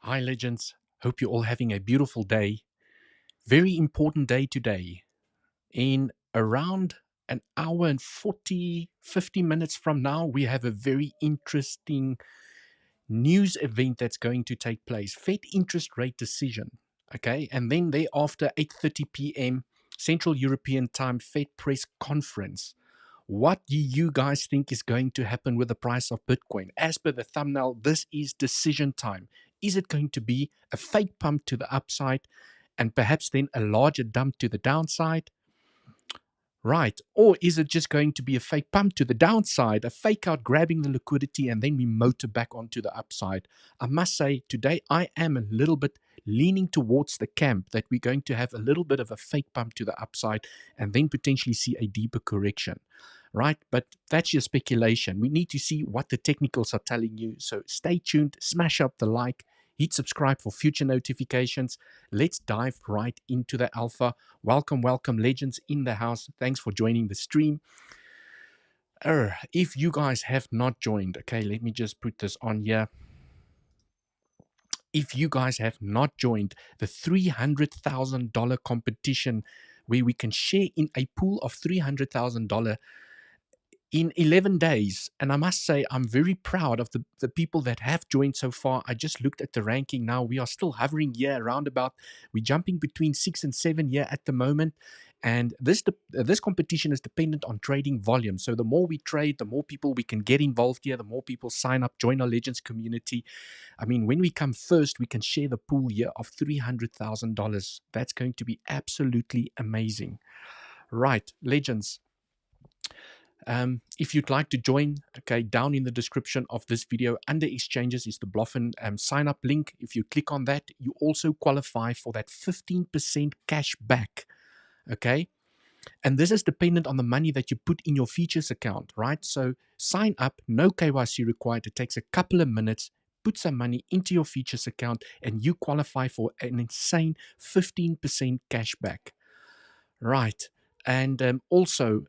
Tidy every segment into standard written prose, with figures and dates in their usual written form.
Hi, legends. Hope you're all having a beautiful day. Very important day today. In around an hour and 50 minutes from now, we have a very interesting news event that's going to take place. Fed interest rate decision. Okay. And then thereafter, 8:30 p.m. Central European Time, Fed press conference. What do you guys think is going to happen with the price of Bitcoin? As per the thumbnail, this is decision time. Is it going to be a fake pump to the upside and perhaps then a larger dump to the downside? Right. Or is it just going to be a fake pump to the downside, a fake out grabbing the liquidity, and then we motor back onto the upside? I must say, today I am a little bit leaning towards the camp that we're going to have a little bit of a fake pump to the upside and then potentially see a deeper correction. Right. But that's your speculation. We need to see what the technicals are telling you. So stay tuned, smash up the like, hit subscribe for future notifications. Let's dive right into the alpha. Welcome, legends in the house. Thanks for joining the stream. If you guys have not joined, okay, let me just put this on here. If you guys have not joined the $300,000 competition where we can share in a pool of $300,000 in 11 days. And I must say, I'm very proud of the people that have joined so far. I just looked at the ranking now. We are still hovering here around about, we're jumping between 6 and 7 here at the moment. And this competition is dependent on trading volume. So the more we trade, the more people we can get involved here, the more people sign up, join our Legends community. I mean, when we come first, we can share the pool here of $300,000. That's going to be absolutely amazing. Right, Legends. If you'd like to join, okay, down in the description of this video under exchanges is the Bluffin sign up link. If you click on that, you also qualify for that 15% cash back, okay? And this is dependent on the money that you put in your features account, right? So sign up, no KYC required. It takes a couple of minutes. Put some money into your features account and you qualify for an insane 15% cash back. Right. And also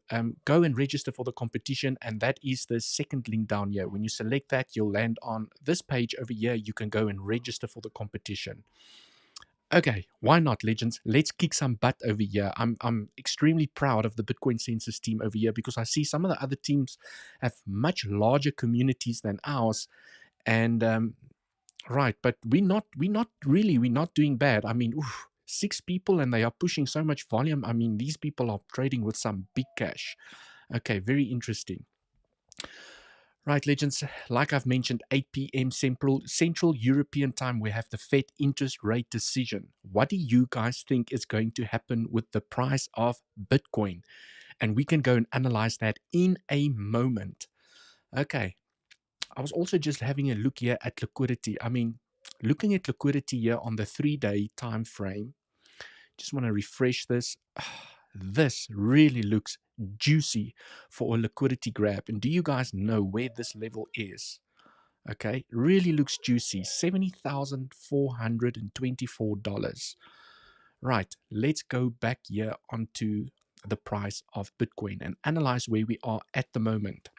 go and register for the competition. And that is the second link down here. When you select that, you'll land on this page over here. You can go and register for the competition. Okay, why not, legends? Let's kick some butt over here. I'm extremely proud of the Bitcoin Census team over here because I see some of the other teams have much larger communities than ours. And right, but we're not doing bad. I mean, 6 people and they are pushing so much volume. I mean, these people are trading with some big cash. Okay, very interesting. Right, legends, like I've mentioned, 8 p.m. Central European time, we have the Fed interest rate decision. What do you guys think is going to happen with the price of Bitcoin? And we can go and analyze that in a moment. Okay, I was also just having a look here at liquidity. I mean, looking at liquidity here on the 3-day time frame, just want to refresh this. This really looks juicy for a liquidity grab. And do you guys know where this level is? Okay, really looks juicy. $70,424. Right, let's go back here onto the price of Bitcoin and analyze where we are at the moment.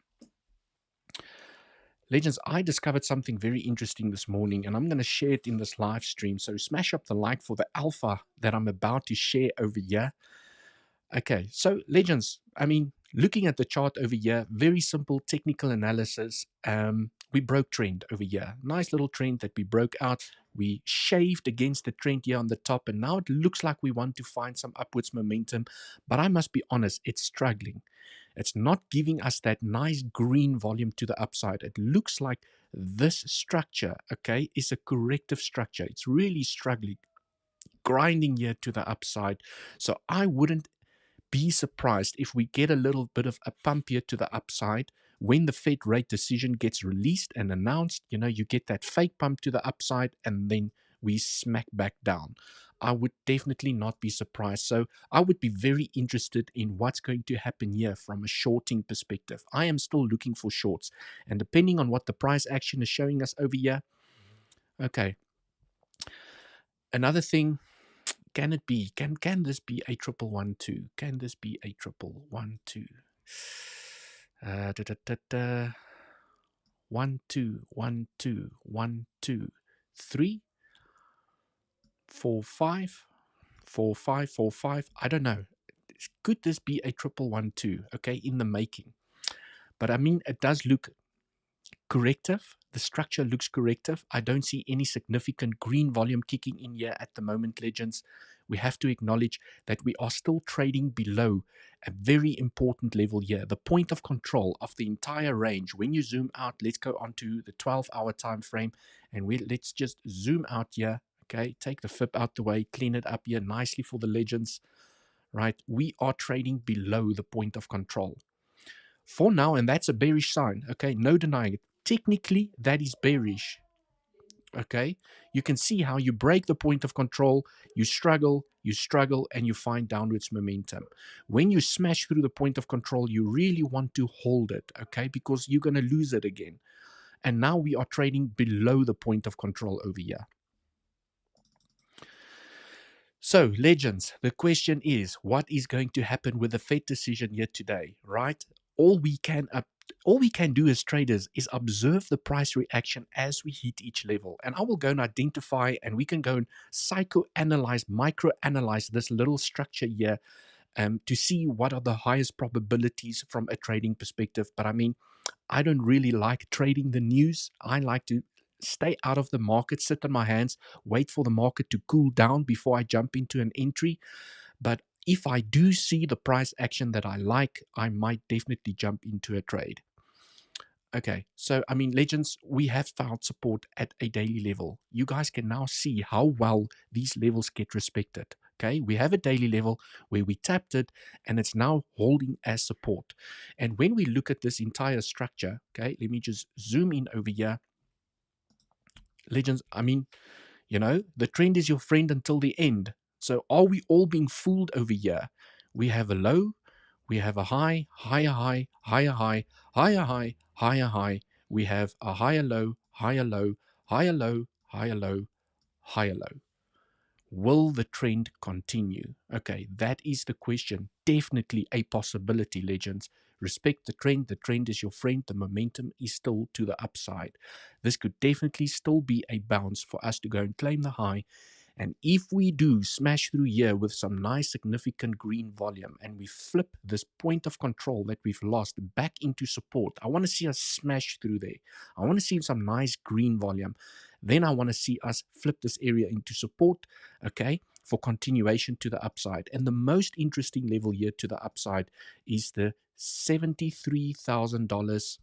Legends, I discovered something very interesting this morning and I'm going to share it in this live stream. So smash up the like for the alpha that I'm about to share over here. Okay, so legends, I mean, looking at the chart over here, very simple technical analysis. We broke trend over here. Nice little trend that we broke out. We shaved against the trend here on the top, and now it looks like we want to find some upwards momentum. But I must be honest, it's struggling. It's not giving us that nice green volume to the upside. It looks like this structure, okay, is a corrective structure. It's really struggling, grinding here to the upside. So I wouldn't be surprised if we get a little bit of a pump here to the upside when the Fed rate decision gets released and announced. You know, you get that fake pump to the upside and then we smack back down. I would definitely not be surprised. So I would be very interested in what's going to happen here from a shorting perspective. I am still looking for shorts, and depending on what the price action is showing us over here. Okay, another thing, can it be, can this be a 1112? Can this be a 1112? 1 2 1 2 1 2 3. 4-5, 4-5, 4-5. I don't know. Could this be a 1112? Okay, in the making. But I mean, it does look corrective. The structure looks corrective. I don't see any significant green volume kicking in here at the moment, legends. We have to acknowledge that we are still trading below a very important level here, the point of control of the entire range. When you zoom out, let's go onto the 12-hour time frame, and let's just zoom out here. Okay, take the FIB out the way, clean it up here nicely for the legends. Right, we are trading below the point of control for now, and that's a bearish sign. Okay, no denying it. Technically, that is bearish. Okay, you can see how you break the point of control, you struggle, and you find downwards momentum. When you smash through the point of control, you really want to hold it, okay, because you're going to lose it again. And now we are trading below the point of control over here. So, legends, the question is, what is going to happen with the Fed decision here today, right? All we can do as traders is observe the price reaction as we hit each level. And I will go and identify, and we can go and psychoanalyze, microanalyze this little structure here to see what are the highest probabilities from a trading perspective. But I mean, I don't really like trading the news. I like to stay out of the market, sit on my hands, wait for the market to cool down before I jump into an entry. But if I do see the price action that I like, I might definitely jump into a trade. Okay, so I mean, legends, we have found support at a daily level. You guys can now see how well these levels get respected. Okay, we have a daily level where we tapped it and it's now holding as support. And when we look at this entire structure, okay, let me just zoom in over here. Legends, I mean, you know, the trend is your friend until the end. So are we all being fooled over here? We have a low, we have a high, higher high, higher high, higher high, higher high. We have a higher low, higher low, higher low, higher low, higher low. Will the trend continue? Okay, that is the question. Definitely a possibility, legends. Respect the trend. The trend is your friend. The momentum is still to the upside. This could definitely still be a bounce for us to go and claim the high. And if we do smash through here with some nice significant green volume and we flip this point of control that we've lost back into support, I want to see us smash through there. I want to see some nice green volume. Then I want to see us flip this area into support, okay, for continuation to the upside. And the most interesting level here to the upside is the $73,000.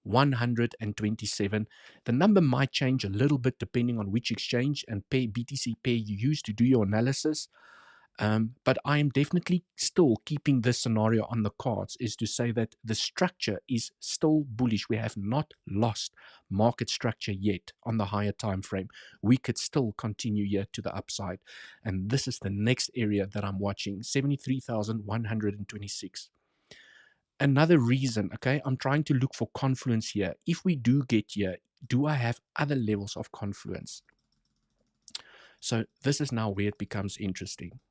127. The number might change a little bit depending on which exchange and pair, BTC pair you use to do your analysis. But I am definitely still keeping this scenario on the cards, is to say that the structure is still bullish. We have not lost market structure yet on the higher time frame. We could still continue here to the upside. And this is the next area that I'm watching, 73,126. Another reason, okay, I'm trying to look for confluence here. If we do get here, do I have other levels of confluence? So this is now where it becomes interesting.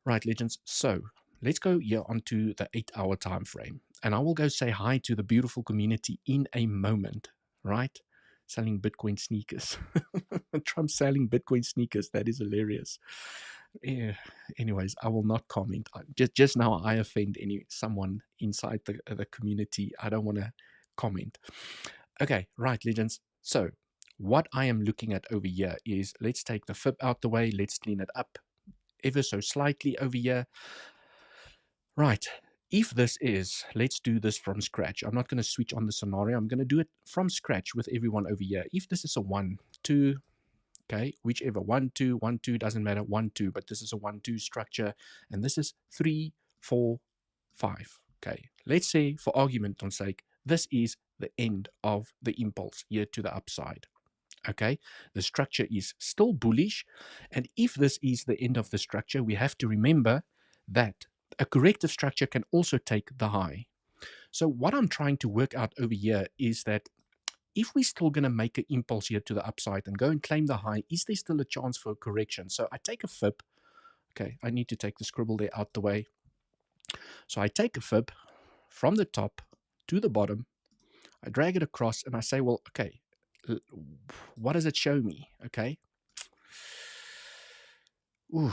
Right, legends. So let's go here onto the 8-hour time frame. And I will go say hi to the beautiful community in a moment, right? Selling Bitcoin sneakers. Trump selling Bitcoin sneakers. That is hilarious. Yeah. Anyways, I will not comment. Just now I offend someone inside the community. I don't want to comment. Okay, right, legends. So what I am looking at over here is, let's take the FIB out the way. Let's clean it up ever so slightly over here. Right. If this is, let's do this from scratch. I'm not going to switch on the scenario. I'm going to do it from scratch with everyone over here. If this is a 1, 2, okay, whichever, 1, 2, 1, 2, doesn't matter, 1, 2, but this is a 1, 2 structure, and this is 3, 4, 5. Okay, let's say, for argument's sake, this is the end of the impulse here to the upside. Okay, the structure is still bullish, and if this is the end of the structure, we have to remember that a corrective structure can also take the high. So what I'm trying to work out over here is that if we're still going to make an impulse here to the upside and go and claim the high, is there still a chance for a correction? So I take a FIB. Okay, I need to take the scribble there out the way. So I take a FIB from the top to the bottom. I drag it across and I say, well, okay, what does it show me? Okay, Ooh,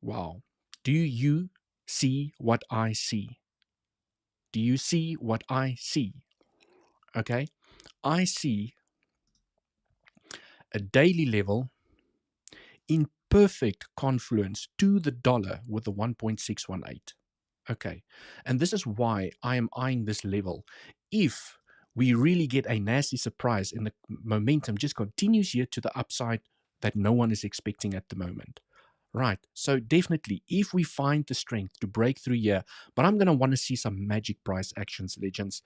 wow. Do you see what I see? Do you see what I see? Okay. I see a daily level in perfect confluence to the dollar with the 1.618. Okay. And this is why I am eyeing this level. If we really get a nasty surprise and the momentum just continues here to the upside that no one is expecting at the moment. Right. So definitely, if we find the strength to break through here, but I'm going to want to see some magic price actions, legends.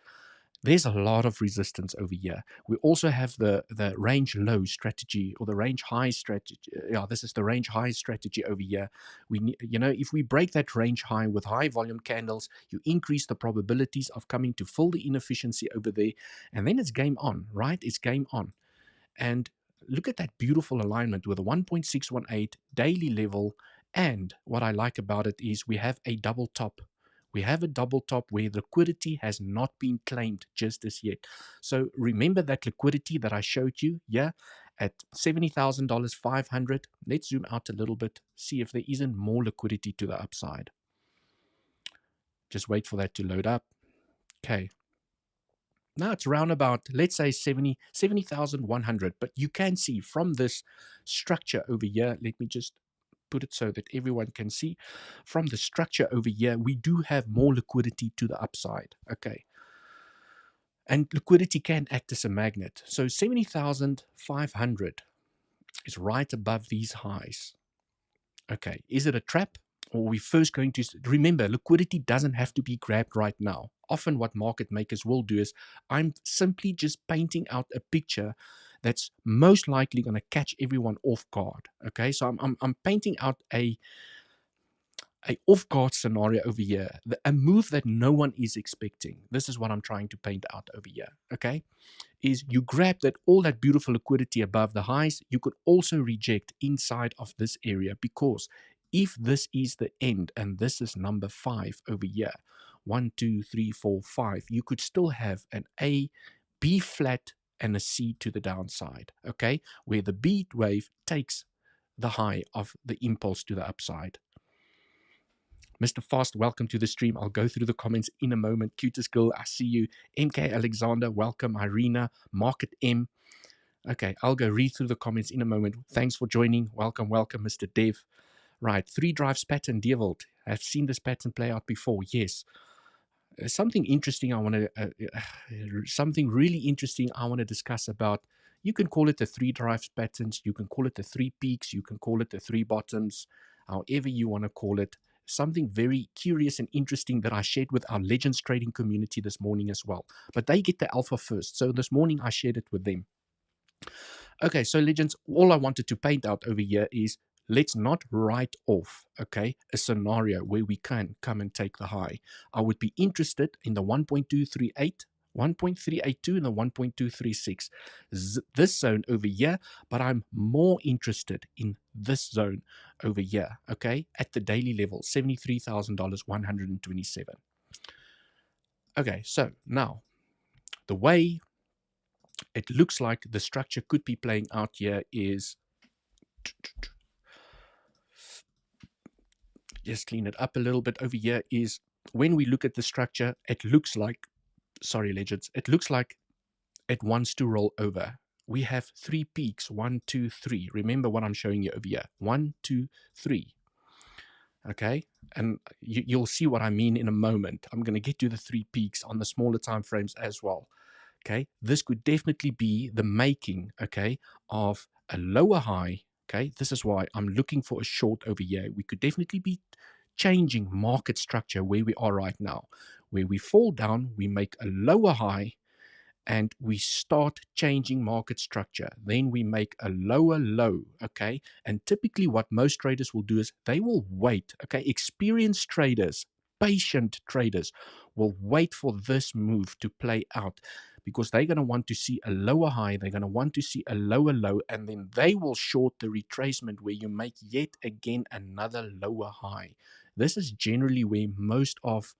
There's a lot of resistance over here. We also have the range low strategy or the range high strategy. Yeah, this is the range high strategy over here. We need, if we break that range high with high volume candles, you increase the probabilities of coming to full the inefficiency over there, and then it's game on, right? It's game on. And look at that beautiful alignment with a 1.618 daily level. And what I like about it is we have a double top. We have a double top where liquidity has not been claimed just as yet. So remember that liquidity that I showed you, yeah, at $70,000, 500. Let's zoom out a little bit, see if there isn't more liquidity to the upside. Just wait for that to load up. Okay. Now it's around about, let's say 70,100. But you can see from this structure over here, let me just put it so that everyone can see. From the structure over here, we do have more liquidity to the upside. Okay. And liquidity can act as a magnet. So 70,500 is right above these highs. Okay. Is it a trap? Or are we first going to remember liquidity doesn't have to be grabbed right now. Often what market makers will do is I'm simply just painting out a picture that's most likely going to catch everyone off guard. Okay, so I'm painting out a off guard scenario over here, a move that no one is expecting. This is what I'm trying to paint out over here. Okay, is you grab that all that beautiful liquidity above the highs, you could also reject inside of this area, because if this is the end and this is number 5 over here, 1, 2, 3, 4, 5, you could still have an A, B flat, and a C to the downside. Okay, where the B wave takes the high of the impulse to the upside. Mr. Fast, welcome to the stream. I'll go through the comments in a moment. Cutest girl, I see you. MK Alexander, welcome. Irina, Market M. Okay, I'll go read through the comments in a moment. Thanks for joining. Welcome, welcome, Mr. Dev. Right, 3 drives pattern, 𝗬𝗍𝗍. I've seen this pattern play out before. Yes. Something interesting I want to, something really interesting I want to discuss about. You can call it the 3 drives patterns. You can call it the 3 peaks. You can call it the 3 bottoms. However you want to call it. Something very curious and interesting that I shared with our Legends trading community this morning as well. But they get the alpha first. So this morning I shared it with them. Okay, so Legends, all I wanted to paint out over here is let's not write off, okay, a scenario where we can come and take the high. I would be interested in the 1.238, 1.382 and the 1.236, this zone over here, but I'm more interested in this zone over here, okay, at the daily level, $73,000, 127. Okay, so now the way it looks like the structure could be playing out here is, just clean it up a little bit over here, is when we look at the structure, it looks like, sorry, Legends, it looks like it wants to roll over. We have 3 peaks, 1, 2, 3. Remember what I'm showing you over here, 1, 2, 3. Okay, and you'll see what I mean in a moment. I'm going to get to the 3 peaks on the smaller time frames as well. Okay, this could definitely be the making, okay, of a lower high. Okay, this is why I'm looking for a short over here. We could definitely be changing market structure where we are right now, where we fall down, we make a lower high, and we start changing market structure. Then we make a lower low, okay? And typically what most traders will do is they will wait, okay? Experienced traders, patient traders will wait for this move to play out, because they're going to want to see a lower high, they're going to want to see a lower low, and then they will short the retracement where you make yet again another lower high. This is generally where most of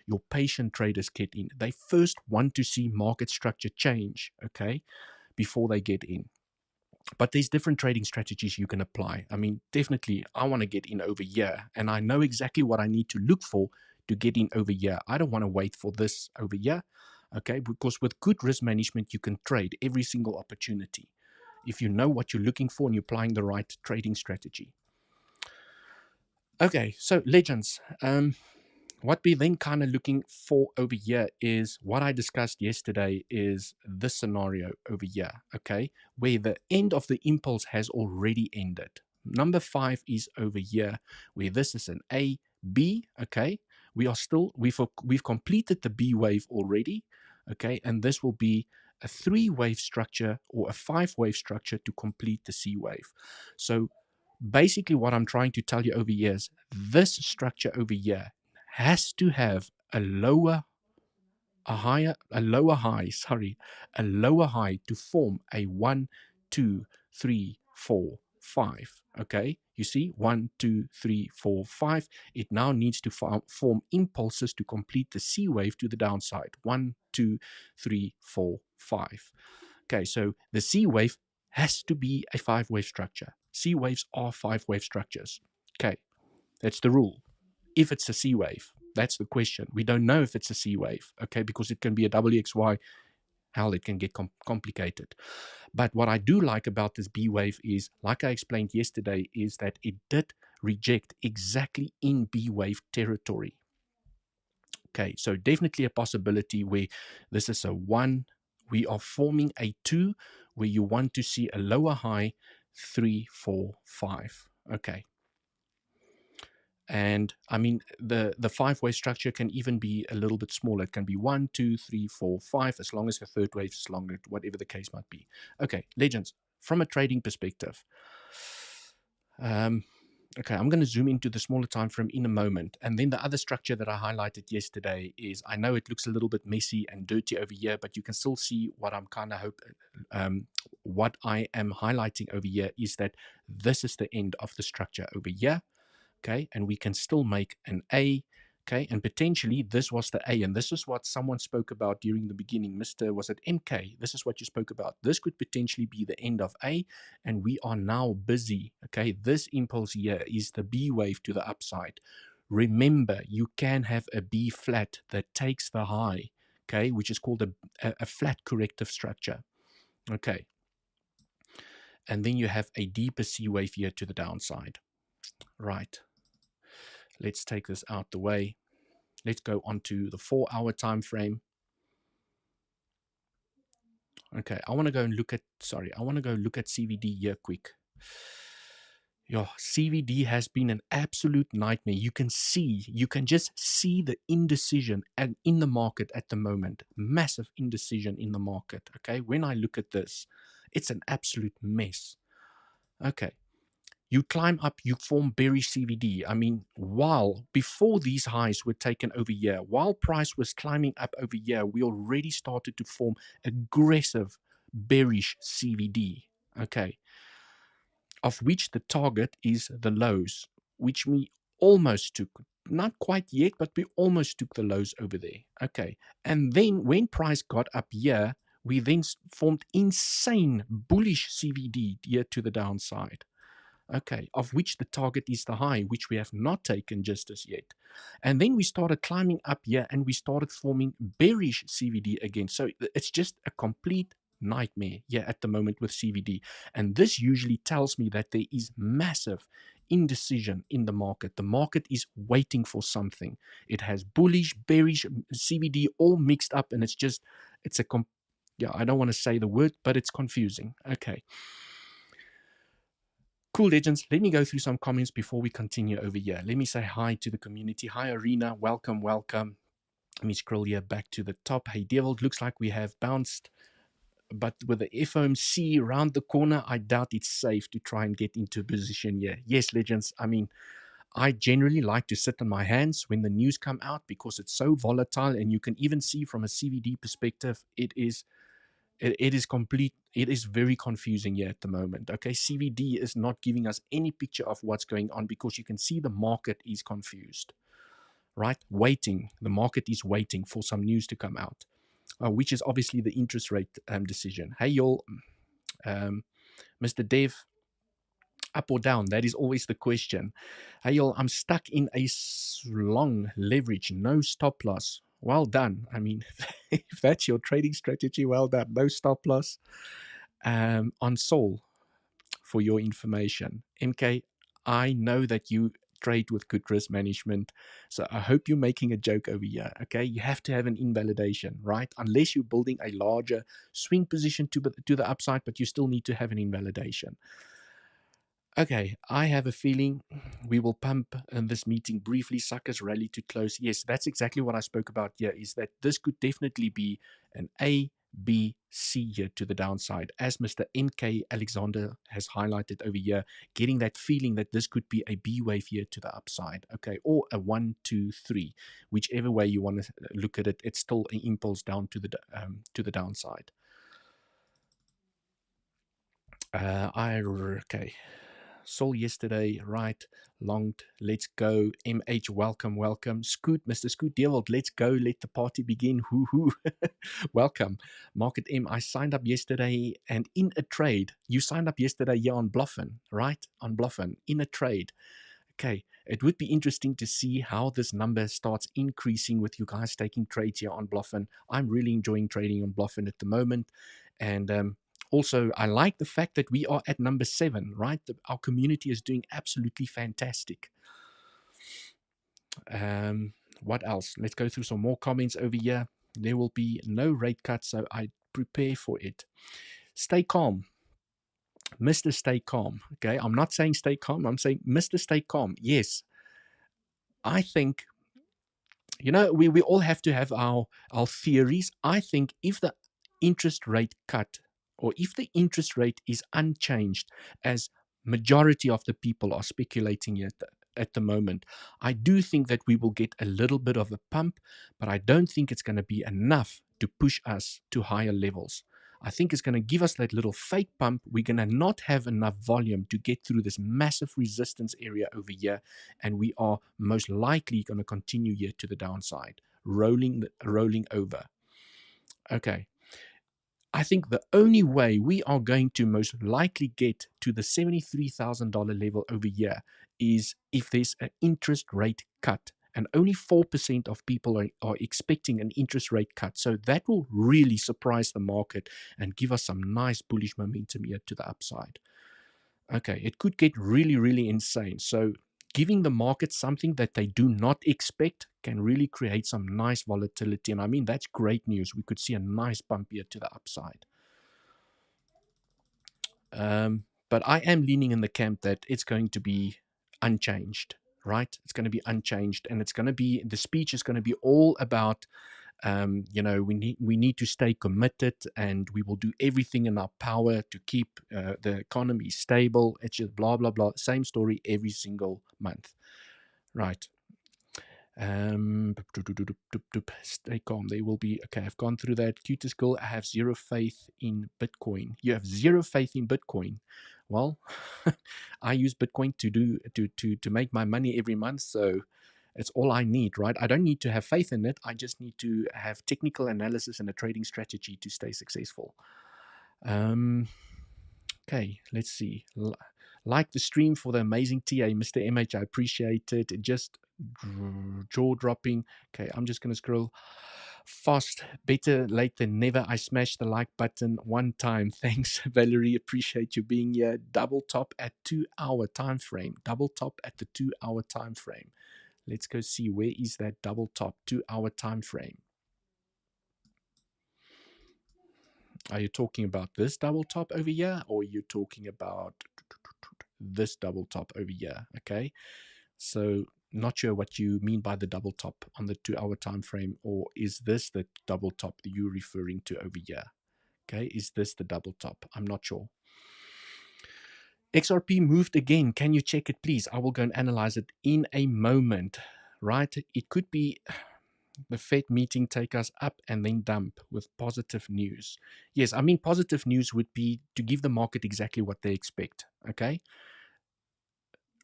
your patient traders get in. They first want to see market structure change, okay, before they get in. But there's different trading strategies you can apply. I mean, definitely, I want to get in over here, and I know exactly what I need to look for to get in over here. I don't want to wait for this over here, okay? Because with good risk management, you can trade every single opportunity if you know what you're looking for and you're applying the right trading strategy. Okay, so legends. What we're then kind of looking for over here is what I discussed yesterday is this scenario over here, okay, where the end of the impulse has already ended. Number 5 is over here, where this is an A, B, okay. We've completed the B wave already, okay, and this will be a 3-wave structure or a 5-wave structure to complete the C wave. So basically what I'm trying to tell you over here is this structure over here has to have a lower high to form a 1, 2, 3, 4, 5. Okay, you see 1, 2, 3, 4, 5. It now needs to form impulses to complete the C wave to the downside. 1, 2, 3, 4, 5. Okay, so the C wave has to be a 5-wave structure. C waves are 5-wave structures. Okay, that's the rule. If it's a C wave, that's the question. We don't know if it's a C wave, okay, because it can be a WXY. Hell, it can get complicated. But what I do like about this B wave is, like I explained yesterday, is that it did reject exactly in B wave territory. Okay, so definitely a possibility where this is a 1, we are forming a 2, where you want to see a lower high, 3, 4, 5. Okay. And I mean, the 5-wave structure can even be a little bit smaller. It can be 1, 2, 3, 4, 5, as long as the third wave is longer, whatever the case might be. Okay, legends, from a trading perspective. Okay, I'm going to zoom into the smaller time frame in a moment. And then the other structure that I highlighted yesterday is, I know it looks a little bit messy and dirty over here, but you can still see what I'm kind of what I am highlighting over here is that this is the end of the structure over here. Okay, and we can still make an A, okay, and potentially this was the A, and this is what someone spoke about during the beginning. Was it MK? This is what you spoke about. This could potentially be the end of A, and we are now busy, okay. This impulse here is the B wave to the upside. Remember, you can have a B flat that takes the high, okay, which is called a flat corrective structure, okay, and then you have a deeper C wave here to the downside, right. Let's take this out the way. Let's go on to the 4-hour time frame. Okay, I want to go and look at, CVD here quick. CVD has been an absolute nightmare. You can just see the indecision and in the market at the moment. Massive indecision in the market. Okay, when I look at this, it's an absolute mess. Okay. You climb up, you form bearish CVD. I mean, before these highs were taken over here, while price was climbing up over here, we already started to form aggressive bearish CVD, okay, of which the target is the lows, which we almost took. Not quite yet, but we almost took the lows over there, okay. And then when price got up here, we then formed insane bullish CVD here to the downside. Okay, of which the target is the high, which we have not taken just as yet. And then we started climbing up here and we started forming bearish CVD again. So it's just a complete nightmare here at the moment with CVD. And this usually tells me that there is massive indecision in the market. The market is waiting for something. It has bullish, bearish, CVD all mixed up, and I don't want to say the word, but it's confusing. Okay. Cool, legends. Let me go through some comments before we continue over here. Let me say hi to the community. Hi, Arena. Welcome, welcome. Let me scroll here back to the top. Hey, Devil. Looks like we have bounced, but with the FOMC around the corner, I doubt it's safe to try and get into position here. Yes, legends. I mean, I generally like to sit on my hands when the news come out because it's so volatile, and you can even see from a CVD perspective, it is very confusing here at the moment. Okay, CVD is not giving us any picture of what's going on because you can see the market is confused, right? The market is waiting for some news to come out, which is obviously the interest rate decision. Hey, y'all. Mr. Dev, up or down? That is always the question. Hey, y'all, I'm stuck in a long leverage, no stop loss. Well done. I mean, if that's your trading strategy, well done. No stop loss on Sol, for your information. MK, I know that you trade with good risk management, so I hope you're making a joke over here. Okay, you have to have an invalidation, right? Unless you're building a larger swing position to the upside, but you still need to have an invalidation. Okay, I have a feeling we will pump in this meeting briefly. Suckers rally to close. Yes, that's exactly what I spoke about here, is that this could definitely be an A, B, C here to the downside. As Mr. MK Alexander has highlighted over here, getting that feeling that this could be a B wave here to the upside, okay, or a 1, 2, 3. Whichever way you want to look at it, it's still an impulse down to the downside. Okay. Sol yesterday, right? Longed, let's go. MH, welcome, welcome. Scoot, Mr. Scoot Devold, let's go. Let the party begin. Hoo hoo. Welcome. Market M, I signed up yesterday and in a trade. You signed up yesterday here on Bluffin, right? On Bluffin, in a trade. Okay, it would be interesting to see how this number starts increasing with you guys taking trades here on Bluffin. I'm really enjoying trading on Bluffin at the moment. And also, I like the fact that we are at number 7, right? Our community is doing absolutely fantastic. What else? Let's go through some more comments over here. There will be no rate cut, so I prepare for it. Stay calm. Mr. Stay Calm. Okay, I'm not saying stay calm. I'm saying Mr. Stay Calm. Yes, I think, you know, we all have to have our theories. I think if the interest rate cut, or if the interest rate is unchanged, as majority of the people are speculating at the moment, I do think that we will get a little bit of a pump, but I don't think it's going to be enough to push us to higher levels. I think it's going to give us that little fake pump. We're going to not have enough volume to get through this massive resistance area over here, and we are most likely going to continue here to the downside, rolling over. Okay. I think the only way we are going to most likely get to the $73,000 level over here is if there's an interest rate cut. And only 4% of people are expecting an interest rate cut. So that will really surprise the market and give us some nice bullish momentum here to the upside. Okay, it could get really, really insane. So giving the market something that they do not expect can really create some nice volatility. And I mean, that's great news. We could see a nice bump here to the upside. But I am leaning in the camp that it's going to be unchanged, right? It's going to be unchanged. And it's going to be, the speech is going to be all about, you know, we need to stay committed, and we will do everything in our power to keep the economy stable. It's just blah, blah, blah. Same story every single month, right? Stay calm. They will be okay. I've gone through that. Cutest girl, I have zero faith in Bitcoin. You have zero faith in Bitcoin. Well, I use Bitcoin to make my money every month, so it's all I need, right? I don't need to have faith in it. I just need to have technical analysis and a trading strategy to stay successful. Okay, let's see. Like the stream for the amazing TA, Mr. MH. I appreciate it. Just jaw dropping. Okay, I'm just going to scroll fast. Better late than never. I smashed the like button one time. Thanks, Valerie. Appreciate you being here. Double top at 2-hour time frame. Double top at the 2-hour time frame. Let's go see, where is that double top 2-hour time frame. Are you talking about this double top over here, or are you talking about this double top over here? Okay, so not sure what you mean by the double top on the 2-hour time frame, or is this the double top that you're referring to over here? Okay, is this the double top? I'm not sure. XRP moved again. Can you check it, please? I will go and analyze it in a moment, right? It could be the Fed meeting take us up and then dump with positive news. Yes, I mean, positive news would be to give the market exactly what they expect, okay?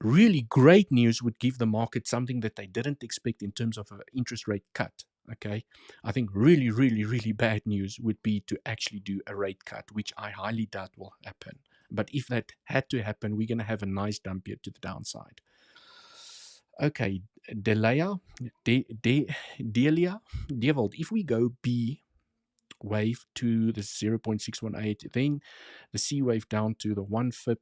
Really great news would give the market something that they didn't expect in terms of an interest rate cut, okay? I think really bad news would be to actually do a rate cut, which I highly doubt will happen. But if that had to happen, we're going to have a nice dump here to the downside. Okay, 𝗬liche, 𝗬liche, if we go B wave to the 0.618, then the C wave down to the 1 FIB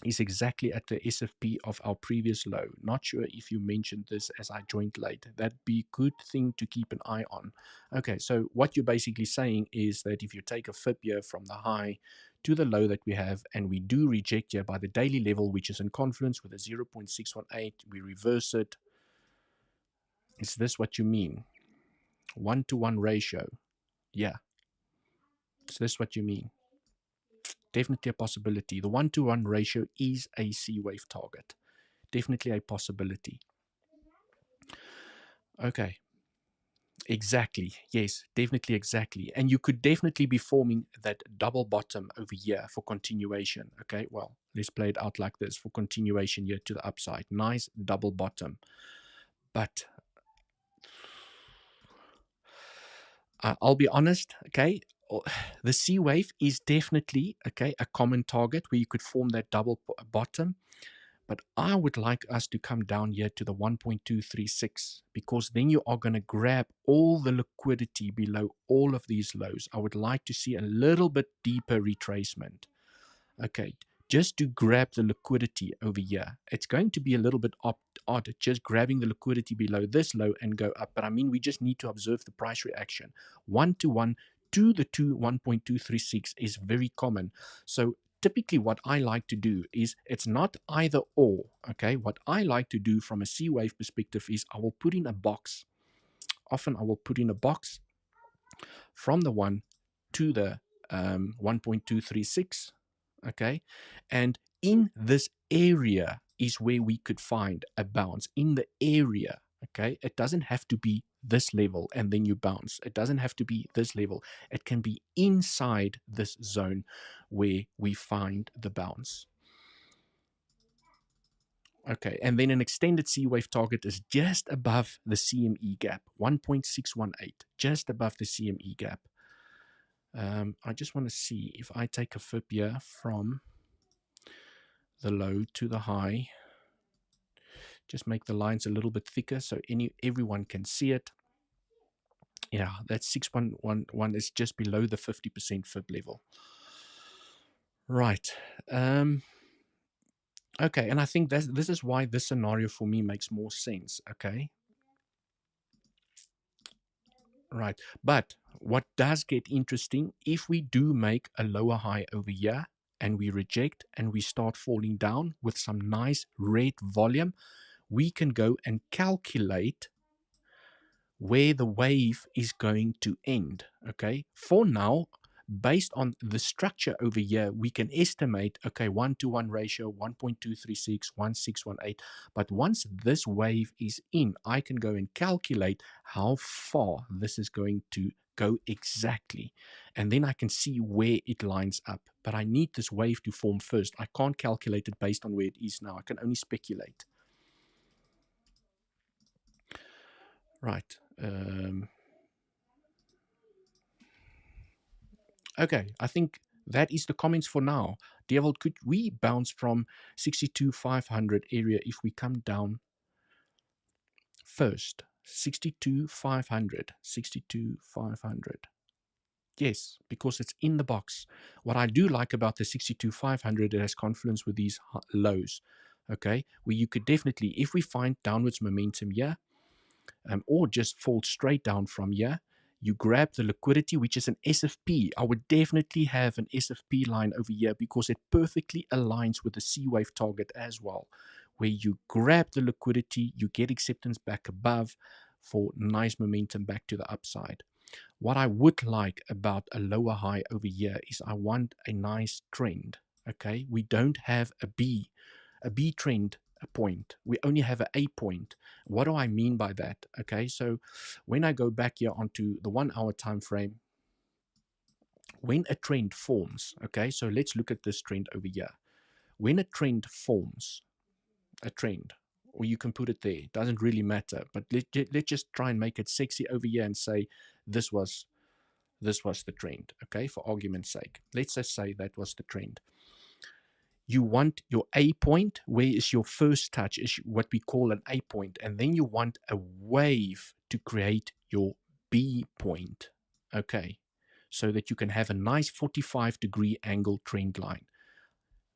is exactly at the SFP of our previous low. Not sure if you mentioned this as I joined late. That'd be a good thing to keep an eye on. Okay, so what you're basically saying is that if you take a FIB here from the high to the low that we have, and we do reject here by the daily level, which is in confluence with a 0.618, we reverse it. Is this what you mean? 1-to-1 ratio. Yeah. Is this what you mean? Definitely a possibility. The 1-to-1 ratio is a C wave target. Definitely a possibility. Okay. Exactly. Yes, definitely exactly. And you could definitely be forming that double bottom over here for continuation. Okay, well, let's play it out like this for continuation here to the upside. Nice double bottom. But I'll be honest, okay, the C wave is definitely, okay, a common target where you could form that double bottom. But I would like us to come down here to the 1.236, because then you are going to grab all the liquidity below all of these lows. I would like to see a little bit deeper retracement. Okay, just to grab the liquidity over here. It's going to be a little bit odd, just grabbing the liquidity below this low and go up. But I mean, we just need to observe the price reaction. 1-to-1 to the 1.236 is very common. So typically what I like to do is, it's not either or. Okay, what I like to do from a C wave perspective is I will put in a box. Often I will put in a box from the 1 to the 1.236. Okay, and in this area is where we could find a bounce. In the area, okay, it doesn't have to be this level and then you bounce. It doesn't have to be this level. It can be inside this zone where we find the bounce. Okay, and then an extended C wave target is just above the CME gap, 1.618, just above the CME gap. I just want to see if I take a FIB here from the low to the high, just make the lines a little bit thicker so everyone can see it. Yeah, that 6.11 is just below the 50% FIB level. Right. Okay, and I think this is why this scenario for me makes more sense. Okay. Right. But what does get interesting, if we do make a lower high over here and we reject and we start falling down with some nice red volume, we can go and calculate where the wave is going to end. Okay, for now, based on the structure over here, we can estimate, okay, 1-to-1 ratio, 1.236, 1.618. But once this wave is in, I can go and calculate how far this is going to go exactly. And then I can see where it lines up. But I need this wave to form first. I can't calculate it based on where it is now. I can only speculate. Right. Okay, I think that is the comments for now. 𝗬𝗍𝘆, could we bounce from 62,500 area if we come down first? 62,500, 62,500. Yes, because it's in the box. What I do like about the 62,500, it has confluence with these lows. Okay, where you could definitely, if we find downwards momentum here, or just fall straight down from here, you grab the liquidity, which is an SFP. I would definitely have an SFP line over here because it perfectly aligns with the C wave target as well, where you grab the liquidity, you get acceptance back above for nice momentum back to the upside. What I would like about a lower high over here is I want a nice trend. Okay, we don't have a B trend point. We only have an A point. What do I mean by that? Okay, so when I go back here onto the 1 hour time frame, when a trend forms, okay, so let's look at this trend over here. When a trend forms, a trend, or you can put it there, it doesn't really matter, but let's just try and make it sexy over here and say this was the trend, okay, for argument's sake. Let's just say that was the trend. you want your A point, where is your first touch, is what we call an A point, and then you want a wave to create your B point, okay, so that you can have a nice 45-degree angle trend line.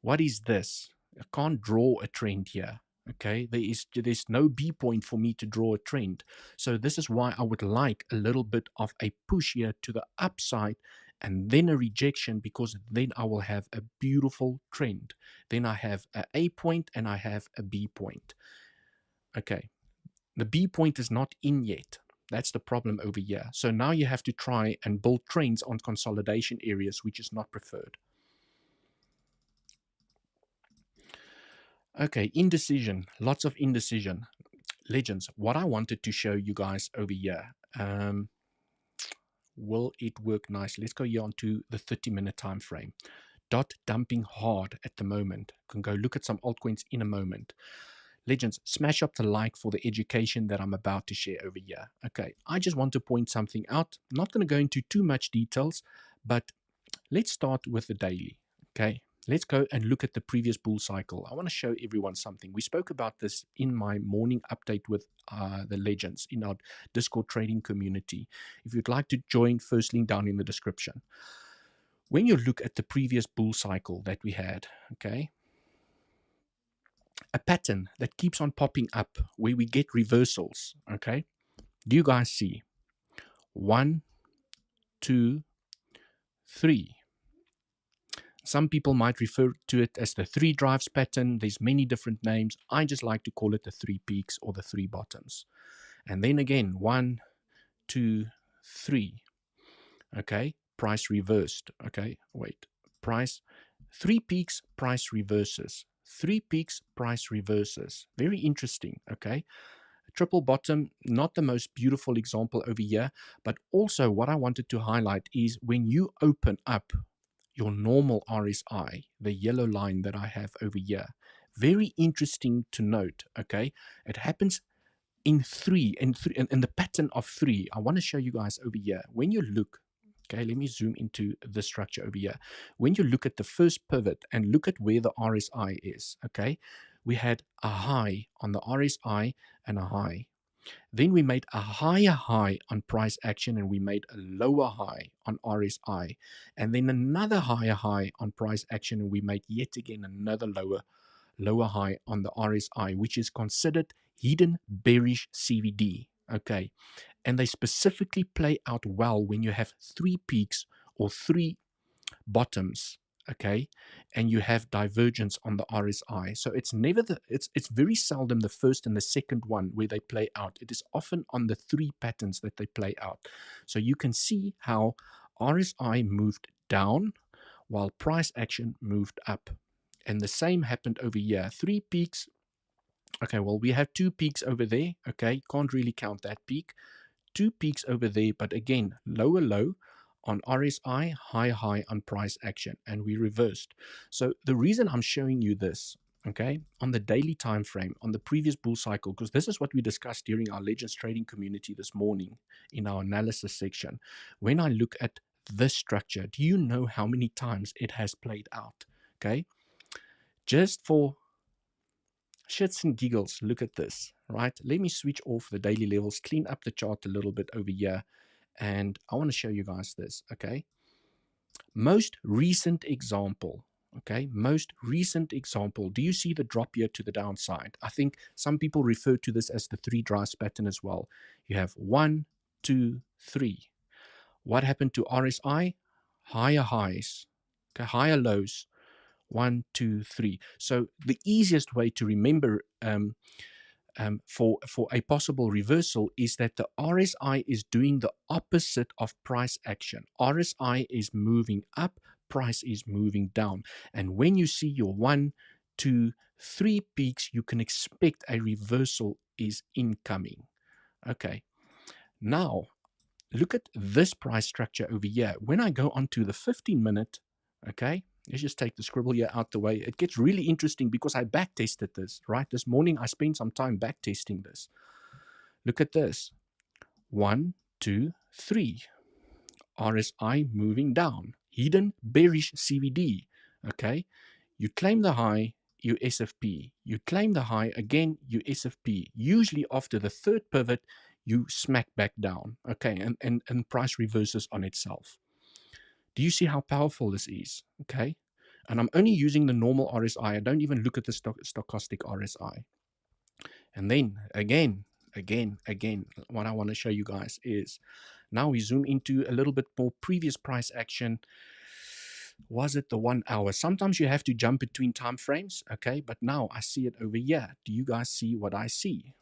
What is this? I can't draw a trend here, okay? There's no B point for me to draw a trend. So this is why I would like a little bit of a push here to the upside and then a rejection, because then I will have a beautiful trend. Then I have a A point and I have a B point. Okay, the B point is not in yet. That's the problem over here. So now you have to try and build trends on consolidation areas, which is not preferred. Okay, indecision, lots of indecision. Legends, what I wanted to show you guys over here, will it work nicely? Let's go here onto the 30-minute time frame. Dot dumping hard at the moment. Can go look at some altcoins in a moment. Legends, smash up the like for the education that I'm about to share over here. Okay, I just want to point something out. I'm not going to go into too much details, but let's start with the daily. Okay, let's go and look at the previous bull cycle. I want to show everyone something. We spoke about this in my morning update with the legends in our Discord trading community. If you'd like to join, first link down in the description. When you look at the previous bull cycle that we had, okay, a pattern that keeps on popping up where we get reversals, okay, do you guys see? 1, 2, 3. Some people might refer to it as the 3 drives pattern. There's many different names. I just like to call it the 3 peaks or the 3 bottoms. And then again, 1, 2, 3. Okay, price reversed. Okay, wait, price, 3 peaks, price reverses. 3 peaks, price reverses. Very interesting. Okay, triple bottom, not the most beautiful example over here, but also what I wanted to highlight is when you open up your normal RSI, the yellow line that I have over here, very interesting to note. Okay, it happens in 3 and the pattern of 3. I want to show you guys over here. When you look, okay, let me zoom into the structure over here. When you look at the first pivot and look at where the RSI is, okay, we had a high on the RSI and a high. Then we made a higher high on price action and we made a lower high on RSI. And then another higher high on price action and we made yet again another lower high on the RSI, which is considered hidden bearish CVD. Okay, and they specifically play out well when you have 3 peaks or 3 bottoms, okay, and you have divergence on the RSI. So it's never it's very seldom the first and the second one where they play out. It is often on the 3 patterns that they play out. So you can see how RSI moved down while price action moved up. And the same happened over here. 3 peaks. Okay, well, we have 2 peaks over there. Okay, can't really count that peak. 2 peaks over there, but again, lower low on RSI, high high on price action, and we reversed. So the reason I'm showing you this, okay, on the daily time frame, on the previous bull cycle, because this is what we discussed during our Legends trading community this morning in our analysis section. When I look at this structure, do you know how many times it has played out? Okay, just for shits and giggles, look at this, right? Let me switch off the daily levels, clean up the chart a little bit over here, and I want to show you guys this, okay? Most recent example, okay? Most recent example. Do you see the drop here to the downside? I think some people refer to this as the 3 drives pattern as well. You have 1, 2, 3. What happened to RSI? Higher highs, okay? Higher lows. 1, 2, 3. So the easiest way to remember for a possible reversal is that the RSI is doing the opposite of price action. RSI is moving up, price is moving down. And when you see your 1, 2, 3 peaks, you can expect a reversal is incoming. Okay, now look at this price structure over here. When I go onto the 15-minute, okay, let's just take the scribble here out the way. It gets really interesting because I backtested this, right? This morning, I spent some time backtesting this. Look at this. 1, 2, 3. RSI moving down. Hidden bearish CVD, okay? You claim the high, you SFP. You claim the high, again, you SFP. Usually after the third pivot, you smack back down, okay, and price reverses on itself. Do you see how powerful this is, okay? And I'm only using the normal RSI. I don't even look at the stochastic RSI. And then again, what I want to show you guys is now we zoom into a little bit more previous price action. Was it the 1 hour? Sometimes you have to jump between time frames, okay? But now I see it over here. Do you guys see what I see?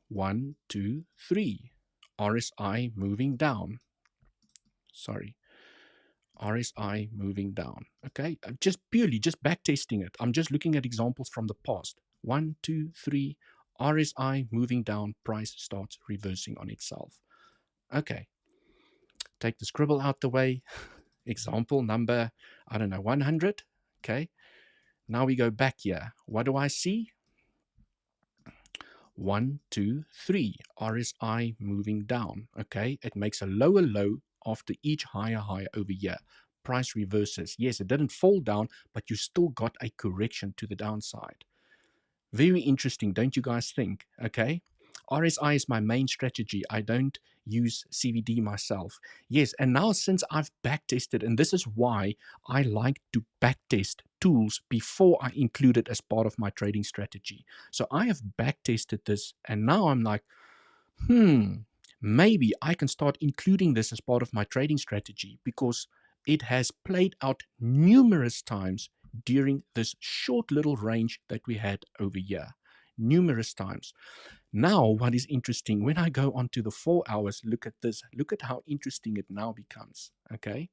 1, 2, 3. RSI moving down. Sorry. RSI moving down. Okay, just back testing it. I'm just looking at examples from the past. 1, 2, 3. RSI moving down. Price starts reversing on itself. Okay, take the scribble out the way. Example number, I don't know, 100. Okay, now we go back here. What do I see? 1, 2, 3. RSI moving down. Okay, it makes a lower low after each higher high over here. Price reverses. Yes, it didn't fall down, but you still got a correction to the downside. Very interesting, don't you guys think? Okay, RSI is my main strategy. I don't use CVD myself. Yes, and now since I've backtested, and this is why I like to backtest tools before I include it as part of my trading strategy. So I have backtested this, and now I'm like, maybe I can start including this as part of my trading strategy because it has played out numerous times during this short little range that we had over here. Numerous times. Now, what is interesting, when I go onto the 4 hours, look at this. Look at how interesting it now becomes. Okay.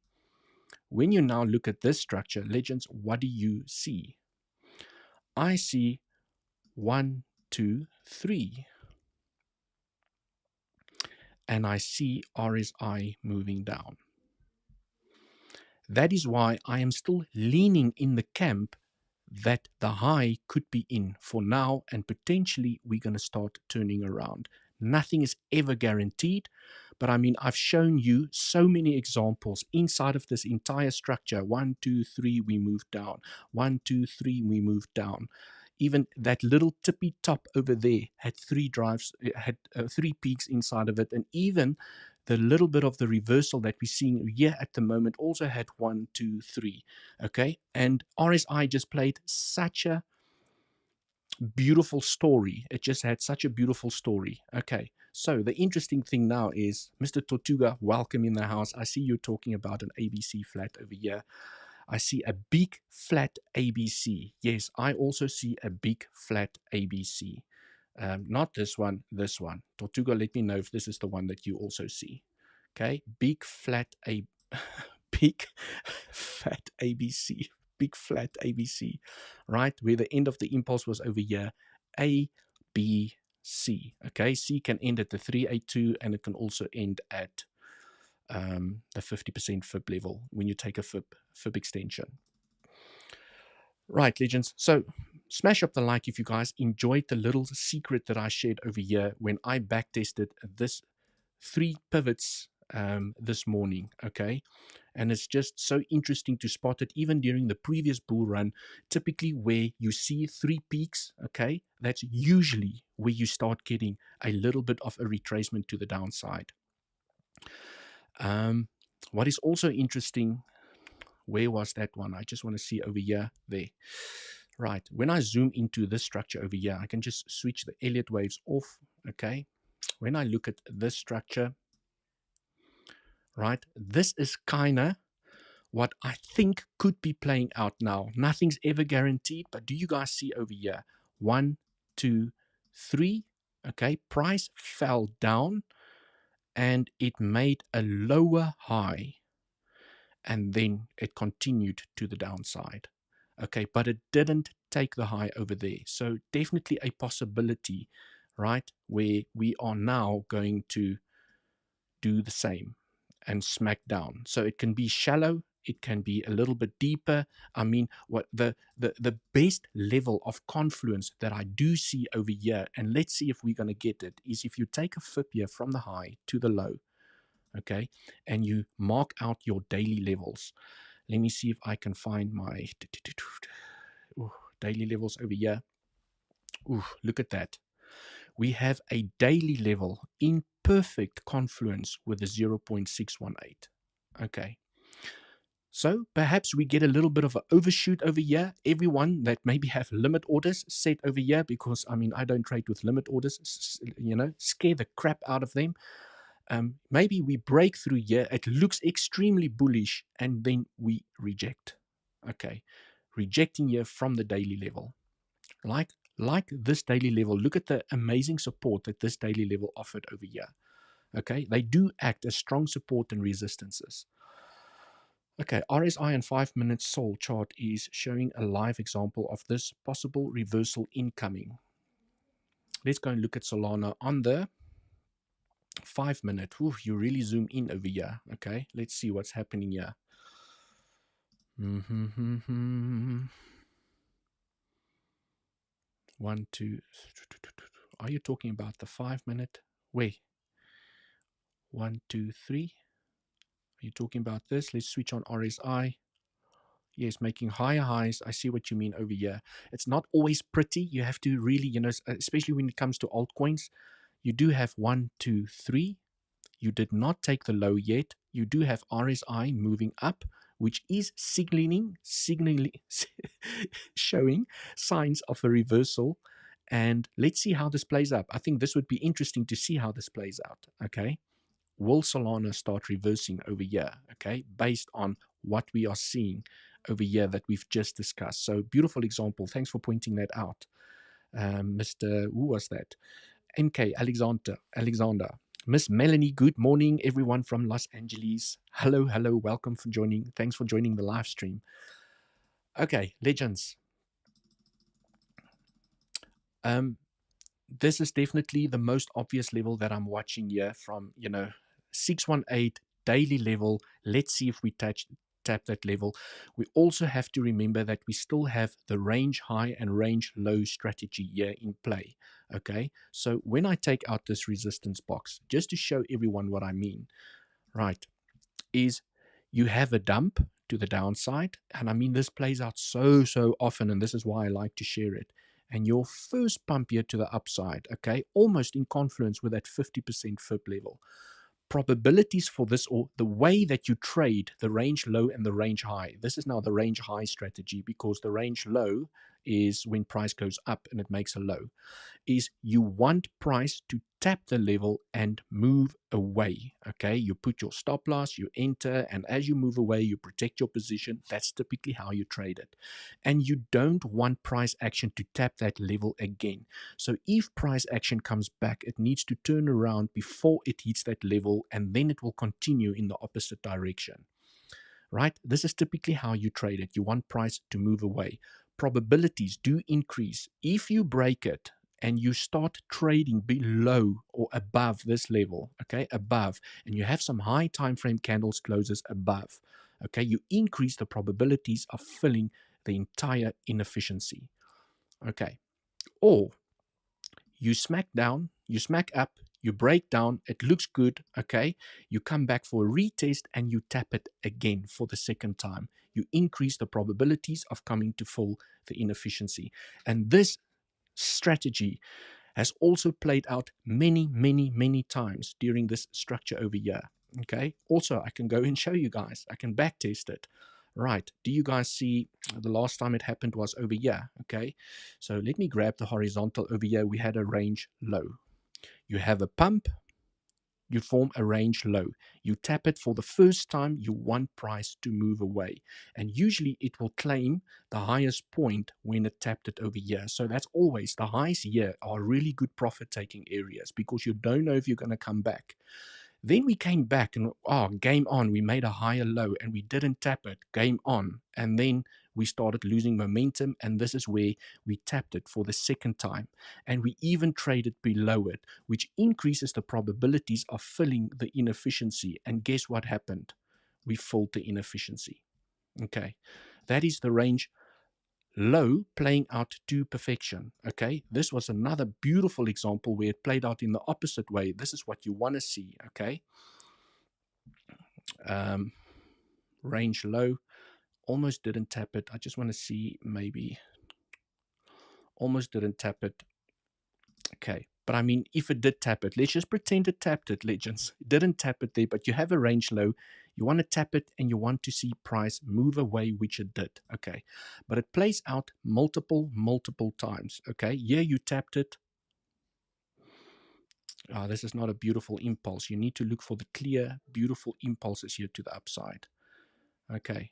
When you now look at this structure, legends, what do you see? I see 1, 2, 3. And I see RSI moving down. That is why I am still leaning in the camp that the high could be in for now, and potentially we're going to start turning around. Nothing is ever guaranteed, but I mean, I've shown you so many examples inside of this entire structure. 1, 2, 3, we moved down. 1, 2, 3, we moved down. Even that little tippy top over there had 3 drives, it had 3 peaks inside of it, and even the little bit of the reversal that we're seeing here at the moment also had 1, 2, 3. Okay, and RSI just played such a beautiful story. It just had such a beautiful story. Okay, so the interesting thing now is, Mr. Tortuga, welcome in the house. I see you're talking about an ABC flat over here. I see a big flat ABC. Yes, I also see a big flat ABC. Not this one, this one. Tortuga, let me know if this is the one that you also see. Okay, big flat big fat ABC, big flat ABC, right? Where the end of the impulse was over here, A, B, C. Okay, C can end at the 382 and it can also end at the 50% fib level when you take a fib extension. Right, legends. So smash up the like if you guys enjoyed the little secret that I shared over here when I backtested this 3 pivots this morning. Okay, and it's just so interesting to spot it even during the previous bull run. Typically where you see 3 peaks, okay, that's usually where you start getting a little bit of a retracement to the downside. What is also interesting, where was that one? I just want to see over here, there. Right, when I zoom into this structure over here, I can just switch the Elliott waves off. Okay, when I look at this structure, right, this is kind of what I think could be playing out now. Nothing's ever guaranteed, but do you guys see over here? 1, 2, 3. Okay, price fell down and it made a lower high and then it continued to the downside. Okay, but it didn't take the high over there. So definitely a possibility, right, where we are now going to do the same and smack down. So it can be shallow, it can be a little bit deeper. I mean, what the best level of confluence that I do see over here, and let's see if we're going to get it, is if you take a fib here from the high to the low, okay, and you mark out your daily levels. Let me see if I can find my Ooh, daily levels over here. Ooh, look at that. We have a daily level in perfect confluence with the 0.618. Okay. So perhaps we get a little bit of an overshoot over here. Everyone that maybe have limit orders set over here, because I mean, I don't trade with limit orders, you know, scare the crap out of them. Maybe we break through here. It looks extremely bullish and then we reject. Okay. Rejecting here from the daily level. Like this daily level, look at the amazing support that this daily level offered over here. Okay. They do act as strong support and resistances. Okay, RSI and 5 minute Sol chart is showing a live example of this possible reversal incoming. Let's go and look at Solana on the 5 minute. Ooh, you really zoom in over here. Okay, let's see what's happening here. 1, 2. Are you talking about the 5 minute? Wait. 1, 2, 3. Are you talking about this? Let's switch on RSI. Yes, making higher highs. I see what you mean over here. It's not always pretty. You have to really, you know, especially when it comes to altcoins, you do have 1, 2, 3. You did not take the low yet. You do have RSI moving up, which is signaling, showing signs of a reversal. And let's see how this plays out. I think this would be interesting to see how this plays out. Okay. Will Solana start reversing over here? Okay. Based on what we are seeing over here that we've just discussed. So beautiful example. Thanks for pointing that out. Mr. Who was that? MK Alexander. Miss Melanie, good morning, everyone from Los Angeles. Hello, hello, welcome for joining. Thanks for joining the live stream. Okay, legends. This is definitely the most obvious level that I'm watching here from, 618 daily level. Let's see if we tap that level. We also have to remember that we still have the range high and range low strategy here in play. Okay, so when I take out this resistance box, just to show everyone what I mean, right, is you have a dump to the downside. And I mean, this plays out so often, and this is why I like to share it. And your first pump here to the upside, okay, almost in confluence with that 50% FIB level. Probabilities for this, or the way that you trade the range low and the range high. This is now the range high strategy, because the range low is when price goes up and it makes a low. Is you want price to tap the level and move away. Okay, you put your stop loss, you enter, and as you move away, you protect your position. That's typically how you trade it. And you don't want price action to tap that level again. So if price action comes back, it needs to turn around before it hits that level, and then it will continue in the opposite direction. Right? This is typically how you trade it. You want price to move away. Probabilities do increase if you break it and you start trading below or above this level, okay, above, and you have some high time frame candles closes above, okay, you increase the probabilities of filling the entire inefficiency, okay. Or you smack down, you smack up, you break down, it looks good, okay, you come back for a retest and you tap it again for the second time. You increase the probabilities of coming to fill the inefficiency. And this strategy has also played out many times during this structure over here. Okay, also I can go and show you guys, I can back test it. Right, do you guys see the last time it happened was over here? Okay, so let me grab the horizontal over here. We had a range low. You have a pump, you form a range low. You tap it for the first time, you want price to move away. And usually it will claim the highest point when it tapped it over here. So that's always the highs here are really good profit taking areas, because you don't know if you're going to come back. Then we came back and, game on. We made a higher low and we didn't tap it. Game on. And then we started losing momentum. And this is where we tapped it for the second time. And we even traded below it, which increases the probabilities of filling the inefficiency. And guess what happened? We filled the inefficiency. Okay. That is the range low playing out to perfection. Okay, this was another beautiful example where it played out in the opposite way. This is what you want to see. Okay, range low, almost didn't tap it. I just want to see maybe Almost didn't tap it. Okay. But I mean, if it did tap it, let's just pretend it tapped it, legends. It didn't tap it there, but you have a range low. You want to tap it and you want to see price move away, which it did. Okay. But it plays out multiple times. Okay. Here you tapped it. This is not a beautiful impulse. You need to look for the clear, beautiful impulses here to the upside. Okay.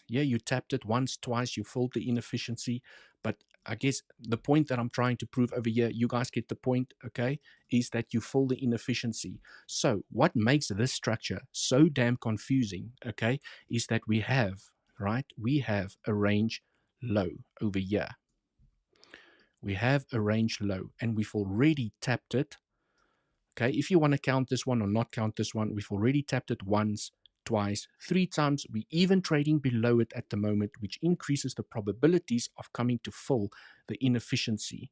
Yeah, you tapped it once, twice, you filled the inefficiency. But I guess the point that I'm trying to prove over here, you guys get the point, okay, is that you fill the inefficiency. So what makes this structure so damn confusing, okay, is that we have, right, we have a range low over here. We have a range low, and we've already tapped it. Okay, if you want to count this one or not count this one, we've already tapped it once, twice, 3 times. We're even trading below it at the moment, which increases the probabilities of coming to fill the inefficiency.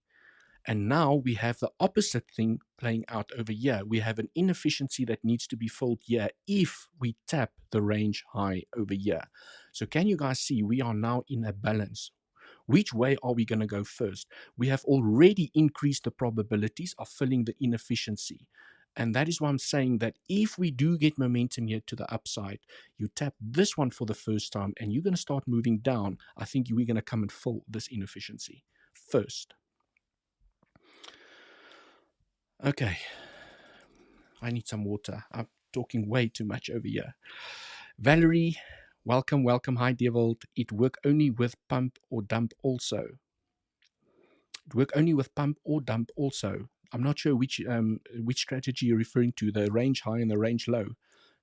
And now we have the opposite thing playing out over here. We have an inefficiency that needs to be filled here if we tap the range high over here. So can you guys see we are now in a balance? Which way are we going to go first? We have already increased the probabilities of filling the inefficiency. And that is why I'm saying that if we do get momentum here to the upside, you tap this one for the first time and you're going to start moving down. I think we're going to come and fill this inefficiency first. Okay. I need some water. I'm talking way too much over here. Valerie, welcome. Hi, 𝗖𝗿𝘆𝗽𝗍. It work only with pump or dump also. It work only with pump or dump also. I'm not sure which strategy you're referring to, the range high and the range low.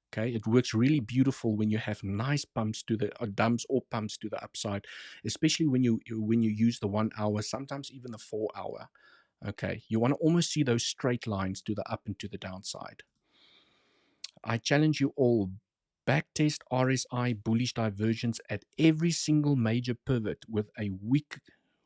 Okay, it works really beautiful when you have nice pumps to the dumps or pumps to the upside, especially when you use the 1 hour, sometimes even the 4 hour. Okay, you want to almost see those straight lines to the up and to the downside. I challenge you all, backtest RSI bullish divergence at every single major pivot with a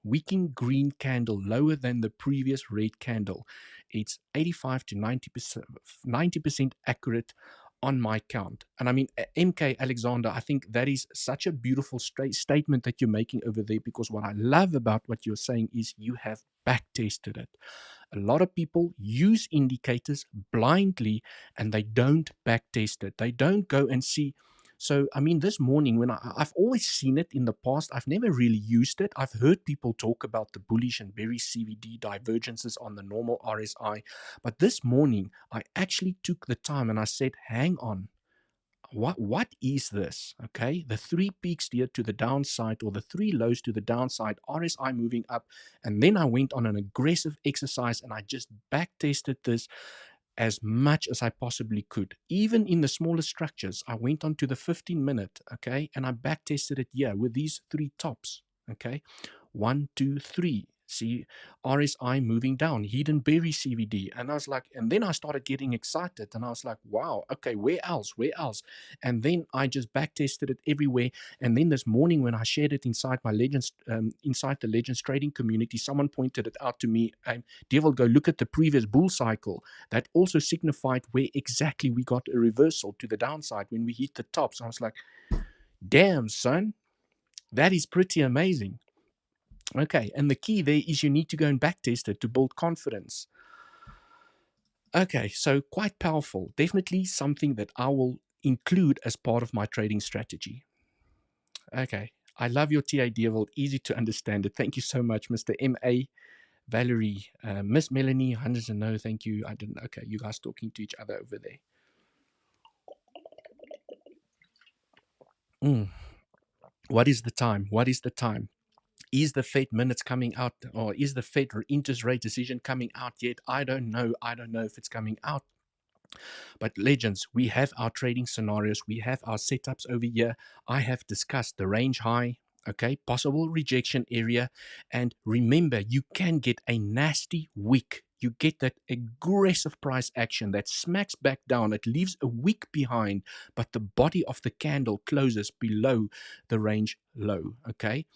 weakening green candle lower than the previous red candle. It's 85 to 90% accurate on my count. And I mean, MK Alexander, I think that is such a beautiful statement that you're making over there, because what I love about what you're saying is you have backtested it. A lot of people use indicators blindly and they don't backtest it. They don't go and see. So, I mean, this morning, when I've always seen it in the past, I've never really used it. I've heard people talk about the bullish and bearish CVD divergences on the normal RSI. But this morning, I actually took the time and I said, hang on. What is this? Okay, the 3 peaks here to the downside, or the 3 lows to the downside, RSI moving up, and then I went on an aggressive exercise and I just back tested this as much as I possibly could. Even in the smaller structures, I went on to the 15-minute, okay, and I back tested it here with these 3 tops, okay, 1, 2, 3. See RSI moving down, hidden bearish CVD, and I was like, and then I started getting excited and I was like, wow, okay, where else, and then I just back tested it everywhere. And then this morning when I shared it inside my Legends inside the Legends trading community, someone pointed it out to me. 𝗖𝗿𝘆𝗽, go look at the previous bull cycle. That also signified where exactly we got a reversal to the downside when we hit the tops. I was like, damn, son, that is pretty amazing. Okay, and the key there is you need to go and backtest it to build confidence. Okay, so quite powerful. Definitely something that I will include as part of my trading strategy. Okay, I love your TA 𝗖𝗿𝘆𝗽, easy to understand it. Thank you so much, Mr. M.A. Valerie, Miss Melanie, hundreds of no, thank you. I didn't, okay, you guys talking to each other over there. What is the time? What is the time? Is the Fed minutes coming out, or is the Fed interest rate decision coming out yet? I don't know. I don't know if it's coming out. But legends, we have our trading scenarios. We have our setups over here. I have discussed the range high, okay, possible rejection area. And remember, you can get a nasty wick. You get that aggressive price action that smacks back down. It leaves a wick behind, but the body of the candle closes below the range low, okay?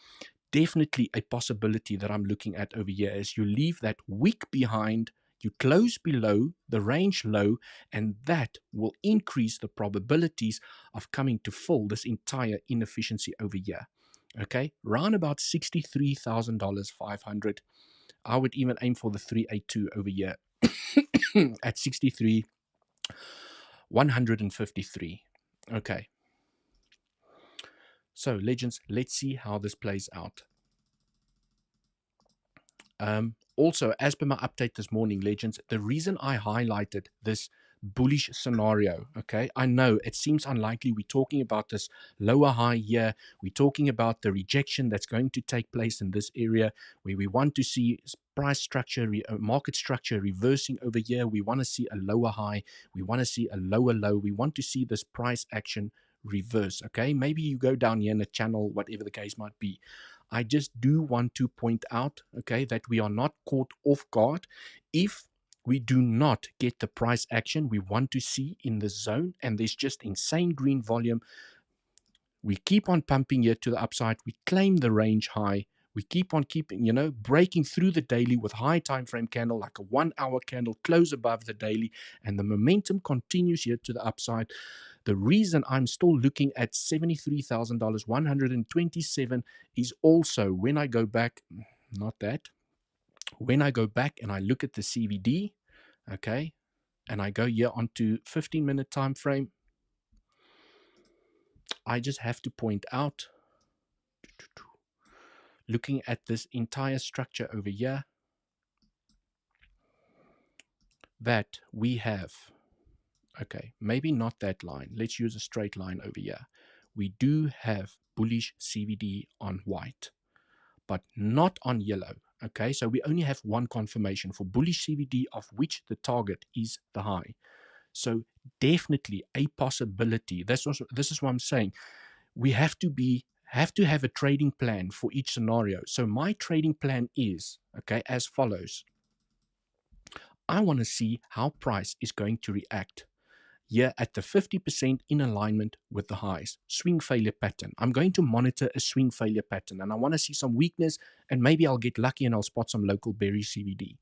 Definitely a possibility that I'm looking at over here is you leave that wick behind, you close below the range low, and that will increase the probabilities of coming to fill this entire inefficiency over here. Okay, round about $63,500. I would even aim for the 382 over here at 63,153. Okay, so legends, let's see how this plays out. Also, as per my update this morning, legends, the reason I highlighted this bullish scenario, okay, I know it seems unlikely. We're talking about this lower high here. We're talking about the rejection that's going to take place in this area where we want to see price structure, market structure reversing over here. We want to see a lower high. We want to see a lower low. We want to see this price action reverse, okay? Maybe you go down here in the channel, whatever the case might be. I just do want to point out, okay, that we are not caught off guard if we do not get the price action we want to see in the zone, and there's just insane green volume. We keep on pumping here to the upside. We claim the range high. We keep on breaking through the daily with high time frame candle, like a 1 hour candle, close above the daily, and the momentum continues here to the upside. The reason I'm still looking at $73,127 is also when I go back, when I go back and I look at the CVD, okay, and I go here onto 15-minute time frame, I just have to point out, looking at this entire structure over here, that we have, okay, maybe not that line. Let's use a straight line over here. We do have bullish CVD on white, but not on yellow. Okay, so we only have one confirmation for bullish CVD, of which the target is the high. So definitely a possibility. This is what I'm saying. We have to have a trading plan for each scenario. So my trading plan is, okay, as follows. I want to see how price is going to react here at the 50% in alignment with the highs. Swing failure pattern. I'm going to monitor a swing failure pattern, and I want to see some weakness, and maybe I'll get lucky and I'll spot some local bearish CVD.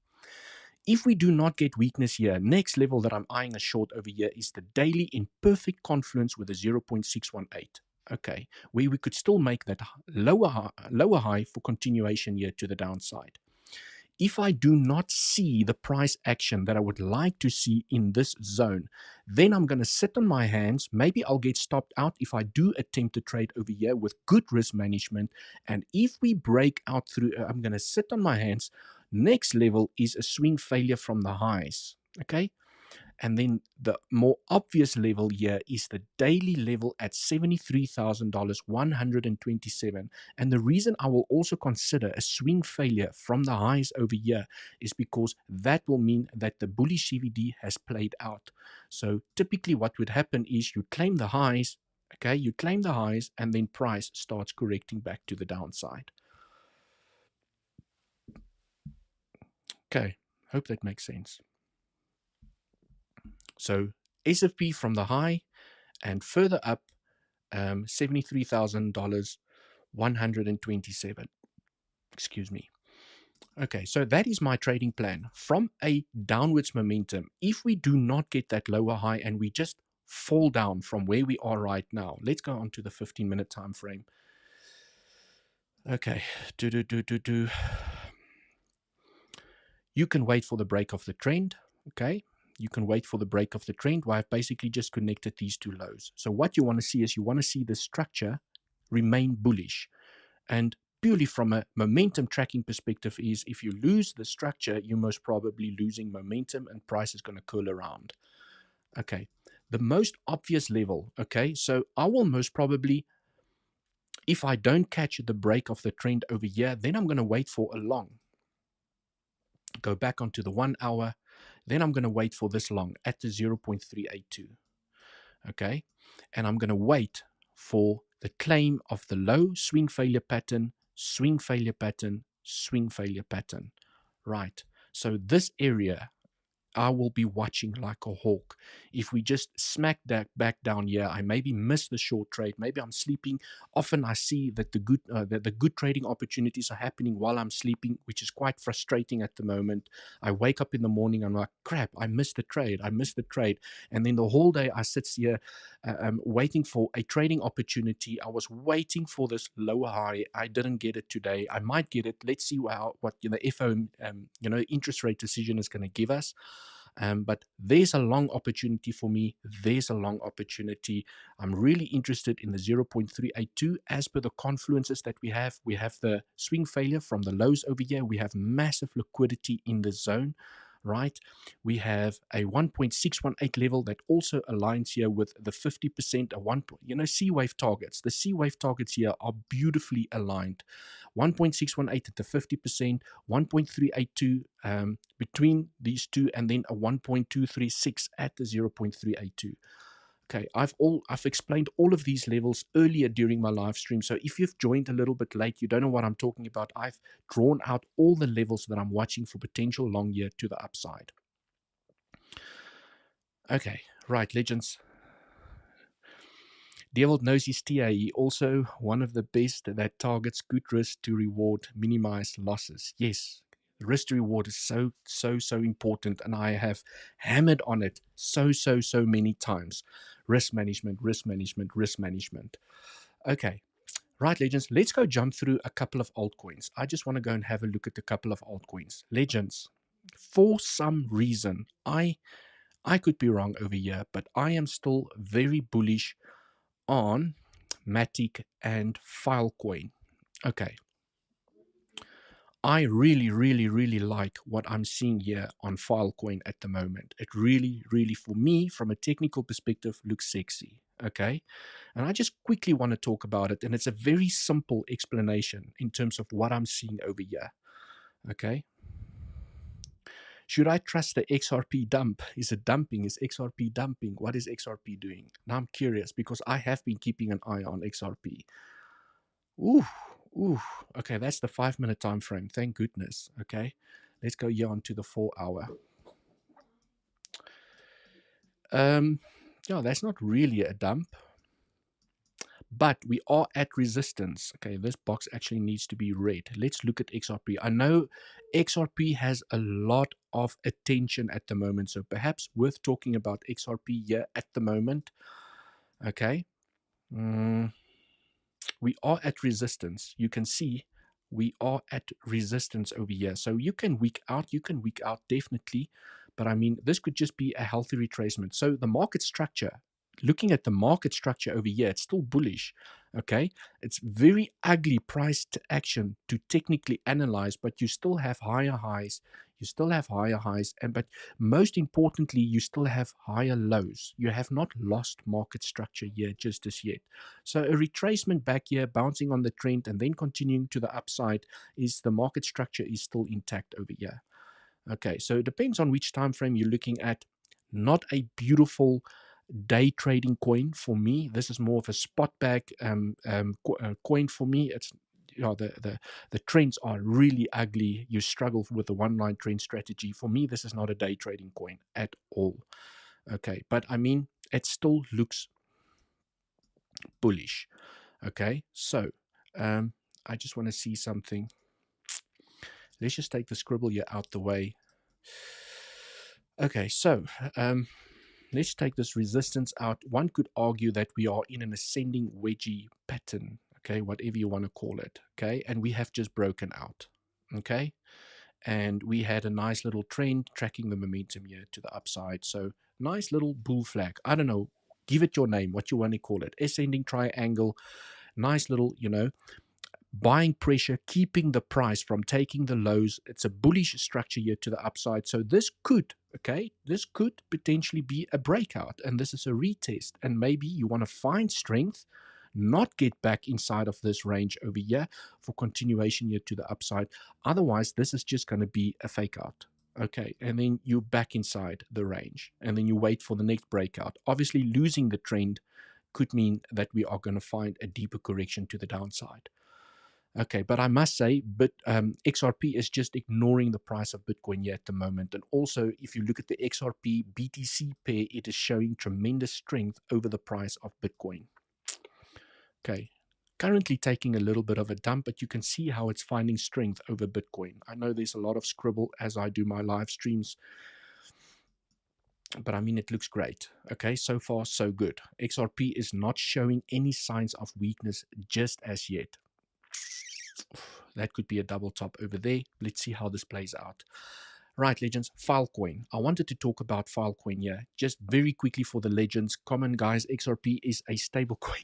If we do not get weakness here, next level that I'm eyeing a short over here is the daily in perfect confluence with a 0.618. Okay, where we could still make that lower high for continuation here to the downside. If I do not see the price action that I would like to see in this zone, then I'm going to sit on my hands. Maybe I'll get stopped out if I do attempt to trade over here with good risk management. And if we break out through, I'm going to sit on my hands. Next level is a swing failure from the highs. Okay. And then the more obvious level here is the daily level at $73,127. And the reason I will also consider a swing failure from the highs over here is because that will mean that the bullish CVD has played out. So typically what would happen is you claim the highs, okay, you claim the highs, and then price starts correcting back to the downside. Okay, hope that makes sense. So SFP from the high and further up, $73,127. Excuse me. Okay, so that is my trading plan. From a downwards momentum, if we do not get that lower high and we just fall down from where we are right now, let's go on to the 15-minute time frame. Okay, you can wait for the break of the trend, okay? You can wait for the break of the trend where I've basically just connected these two lows. So what you want to see is you want to see the structure remain bullish. And purely from a momentum tracking perspective is if you lose the structure, you're most probably losing momentum and price is going to curl around. Okay, the most obvious level, okay, so I will most probably, if I don't catch the break of the trend over here, then I'm going to wait for a long. Go back onto the 1 hour, then I'm going to wait for this long at the 0.382. Okay, and I'm going to wait for the claim of the low swing failure pattern, swing failure pattern, swing failure pattern. Right, so this area, I will be watching like a hawk. If we just smack that back down here, I maybe miss the short trade. Maybe I'm sleeping. Often I see that the good trading opportunities are happening while I'm sleeping, which is quite frustrating at the moment. I wake up in the morning, I'm like, crap, I missed the trade. I missed the trade. And then the whole day I sit here waiting for a trading opportunity. I was waiting for this lower high. I didn't get it today. I might get it. Let's see what the FOM interest rate decision is going to give us. But there's a long opportunity for me. There's a long opportunity. I'm really interested in the 0.382 as per the confluences that we have. We have the swing failure from the lows over here. We have massive liquidity in the zone, right? We have a 1.618 level that also aligns here with the 50%, C wave targets. The C wave targets here are beautifully aligned. 1.618 at the 50%, 1.382 between these two, and then a 1.236 at the 0.382. Okay, I've explained all of these levels earlier during my live stream. So if you've joined a little bit late, you don't know what I'm talking about. I've drawn out all the levels that I'm watching for potential long year to the upside. Okay, right, legends. 𝗬𝗍𝘆𝗽𝗫 knows his TA, also one of the best that targets good risk to reward, minimize losses. Yes, risk to reward is so important, and I have hammered on it so many times. Risk management, risk management, risk management. Okay, right, legends, let's go jump through a couple of altcoins. I just want to go and have a look at a couple of altcoins. Legends, for some reason, I could be wrong over here, but I am still very bullish on 𝗞𝗔 and Filecoin. Okay. I really like what I'm seeing here on Filecoin at the moment. It really, for me, from a technical perspective, looks sexy. Okay. And I just quickly want to talk about it. And it's a very simple explanation in terms of what I'm seeing over here. Okay. Should I trust the XRP dump? Is it dumping? Is XRP dumping? What is XRP doing? Now I'm curious because I have been keeping an eye on XRP. Ooh. Okay, that's the 5-minute time frame. Thank goodness. Okay, let's go here on to the 4-hour. Yeah, that's not really a dump, but we are at resistance. Okay, this box actually needs to be read. Let's look at XRP. I know XRP has a lot of attention at the moment, so perhaps worth talking about XRP here at the moment. Okay. We are at resistance. You can see we are at resistance over here. So you can weak out definitely. But I mean, this could just be a healthy retracement. So the market structure, looking at the market structure over here, it's still bullish. Okay. It's very ugly price to action to technically analyze, but you still have higher highs. But most importantly, you still have higher lows. You have not lost market structure here just as yet. So a retracement back here, bouncing on the trend and then continuing to the upside, is the market structure is still intact over here. Okay, so it depends on which time frame you're looking at. Not a beautiful day trading coin for me. This is more of a spot back coin for me. It's the trends are really ugly. You struggle with the one-line trend strategy. For me, this is not a day trading coin at all. Okay, but I mean, it still looks bullish. Okay, so I just want to see something. Let's just take the scribble here out the way. Okay, so let's take this resistance out. One could argue that we are in an ascending wedgie pattern, okay, whatever you want to call it, okay, and we have just broken out, okay, and we had a nice little trend tracking the momentum here to the upside. So nice little bull flag. I don't know, give it your name, what you want to call it, ascending triangle, nice little, buying pressure, keeping the price from taking the lows. It's a bullish structure here to the upside. So this could, this could potentially be a breakout, and this is a retest. And maybe you want to find strength, not get back inside of this range over here for continuation here to the upside. Otherwise, this is just going to be a fake out. Okay, and then you're back inside the range, and then you wait for the next breakout. Obviously, losing the trend could mean that we are going to find a deeper correction to the downside. Okay, but I must say, XRP is just ignoring the price of Bitcoin here at the moment. And also, if you look at the XRP BTC pair, it is showing tremendous strength over the price of Bitcoin. Okay, currently taking a little bit of a dump, but you can see how it's finding strength over Bitcoin. I know there's a lot of scribble as I do my live streams, but I mean, it looks great. Okay, so far, so good. XRP is not showing any signs of weakness just as yet. That could be a double top over there. Let's see how this plays out. Right, legends, Filecoin. I wanted to talk about Filecoin here. Just very quickly for the legends. Common guys, XRP is a stable coin.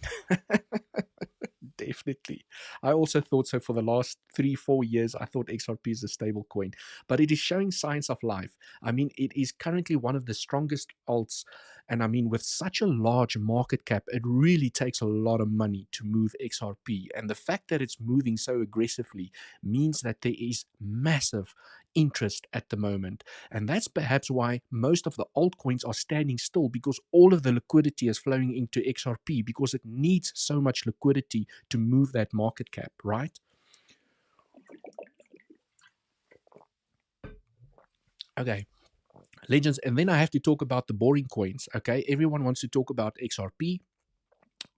Definitely. I also thought so for the last 3-4 years. I thought XRP is a stable coin, but it is showing signs of life. I mean, it is currently one of the strongest alts. And I mean, with such a large market cap, it really takes a lot of money to move XRP. And the fact that it's moving so aggressively means that there is massive interest at the moment. And that's perhaps why most of the altcoins are standing still, because all of the liquidity is flowing into XRP because it needs so much liquidity to move that market cap, right? Okay, legends, and then I have to talk about the boring coins. Okay, everyone wants to talk about XRP.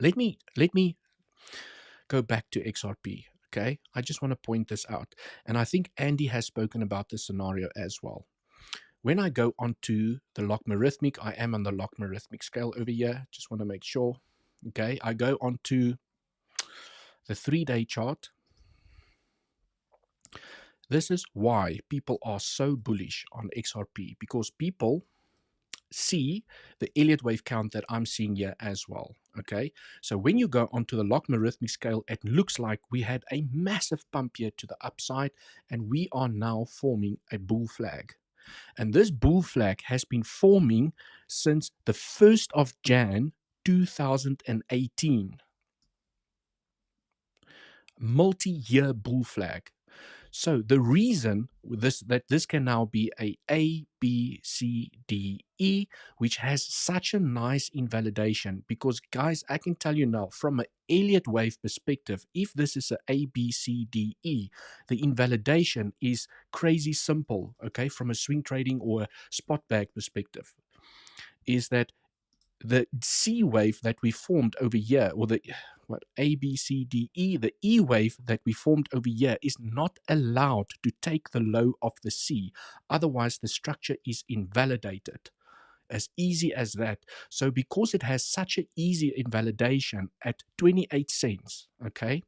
Let me go back to XRP. Okay, I just want to point this out, and I think Andy has spoken about this scenario as well. When I go onto the logarithmic, I am on the logarithmic scale over here. Just want to make sure. Okay, I go onto the 3-day chart. This is why people are so bullish on XRP, because people see the Elliott wave count that I'm seeing here as well. Okay, so when you go onto the logarithmic scale, it looks like we had a massive pump here to the upside, and we are now forming a bull flag. And this bull flag has been forming since the 1st of Jan 2018. Multi-year bull flag. So the reason that this can now be a B, C, D, E, which has such a nice invalidation, because guys, I can tell you now, from an Elliott wave perspective, if this is a B, C, D, E, the invalidation is crazy simple, okay, from a swing trading or a spot bag perspective, is that the C wave that we formed over here, or the A, B, C, D, E, the E wave that we formed over here is not allowed to take the low of the C. Otherwise, the structure is invalidated. As easy as that. So because it has such an easy invalidation at 28 cents, okay,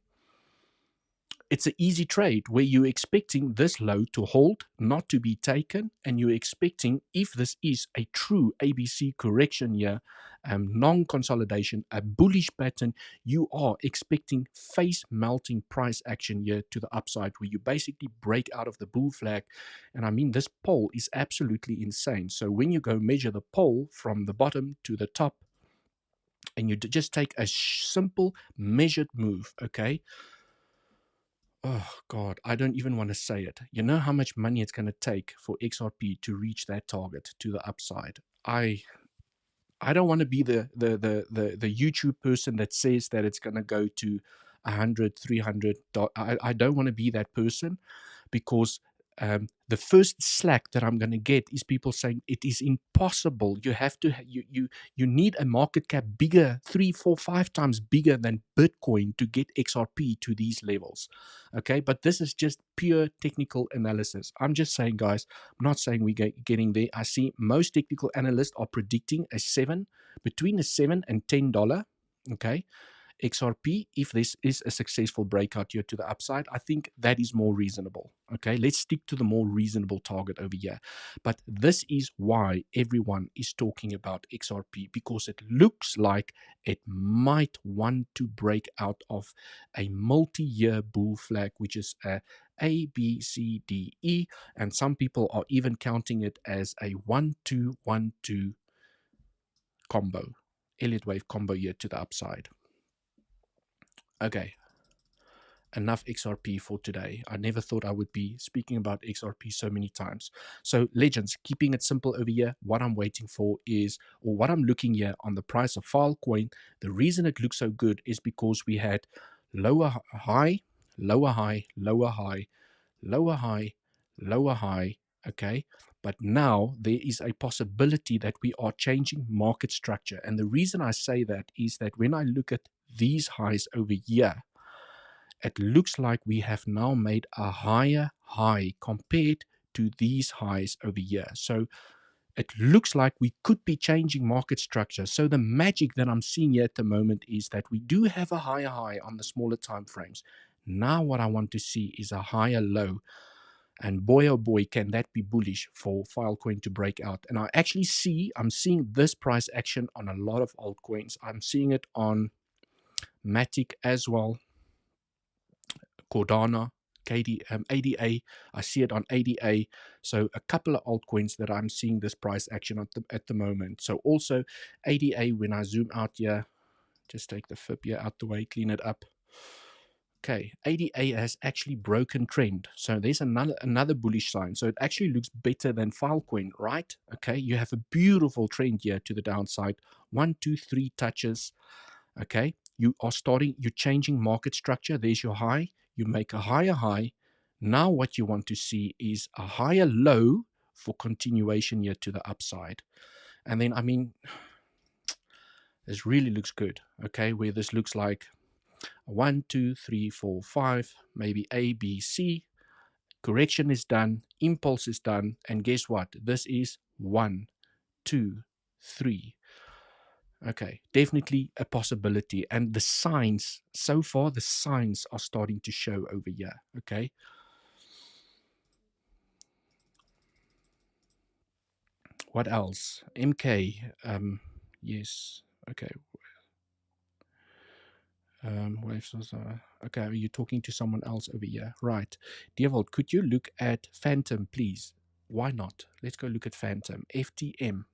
it's an easy trade where you're expecting this low to hold, not to be taken, and you're expecting, if this is a true ABC correction here, non-consolidation, a bullish pattern, you are expecting face melting price action here to the upside, where you basically break out of the bull flag. And I mean, this pole is absolutely insane. So when you go measure the pole from the bottom to the top, and you just take a simple measured move, okay, oh God, I don't even want to say it. You know how much money it's going to take for XRP to reach that target to the upside. I don't want to be the YouTube person that says that it's going to go to 100, 300. I don't want to be that person, because the first slack that I'm going to get is people saying it is impossible. You have to, you need a market cap bigger, 3, 4, 5 times bigger than Bitcoin to get XRP to these levels. Okay, but this is just pure technical analysis. I'm just saying, guys, I'm not saying we're getting there. I see most technical analysts are predicting between a $7 and $10. Okay, XRP, if this is a successful breakout here to the upside, I think that is more reasonable. Okay, let's stick to the more reasonable target over here. But this is why everyone is talking about XRP, because it looks like it might want to break out of a multi-year bull flag, which is a, B, C, D, E, and some people are even counting it as a 1-2-1-2 combo, Elliott wave combo here to the upside. Okay, enough XRP for today. I never thought I would be speaking about XRP so many times. So legends, keeping it simple over here, what I'm waiting for is, or what I'm looking here on the price of Filecoin, the reason it looks so good is because we had lower high, lower high, lower high, lower high, lower high, okay? But now there is a possibility that we are changing market structure. And the reason I say that is that when I look at these highs over here, it looks like we have now made a higher high compared to these highs over here. So it looks like we could be changing market structure. So the magic that I'm seeing here at the moment is that we do have a higher high on the smaller time frames. Now what I want to see is a higher low. And boy, oh boy, can that be bullish for Filecoin to break out. And I'm seeing this price action on a lot of altcoins. I'm seeing it on Matic as well, Cardano, ADA. I see it on ADA. So a couple of altcoins that I'm seeing this price action at the moment. So also ADA, when I zoom out here, just take the FIB here out the way, clean it up. Okay, ADA has actually broken trend. So there's another bullish sign. So it actually looks better than Filecoin, right? Okay, you have a beautiful trend here to the downside. 1, 2, 3 touches. Okay, you're changing market structure. There's your high. You make a higher high. Now what you want to see is a higher low for continuation here to the upside. And then, I mean, this really looks good. Okay, where this looks like 1, 2, 3, 4, 5, maybe A, B, C. Correction is done, impulse is done, and guess what? This is 1, 2, 3. Okay, definitely a possibility. And the signs, so far, the signs are starting to show over here. Okay. What else? MK. Yes. Okay. Okay, are you talking to someone else over here? Right. 𝗬𝗍𝘆𝗽, could you look at Phantom, please? Why not? Let's go look at Phantom. FTM.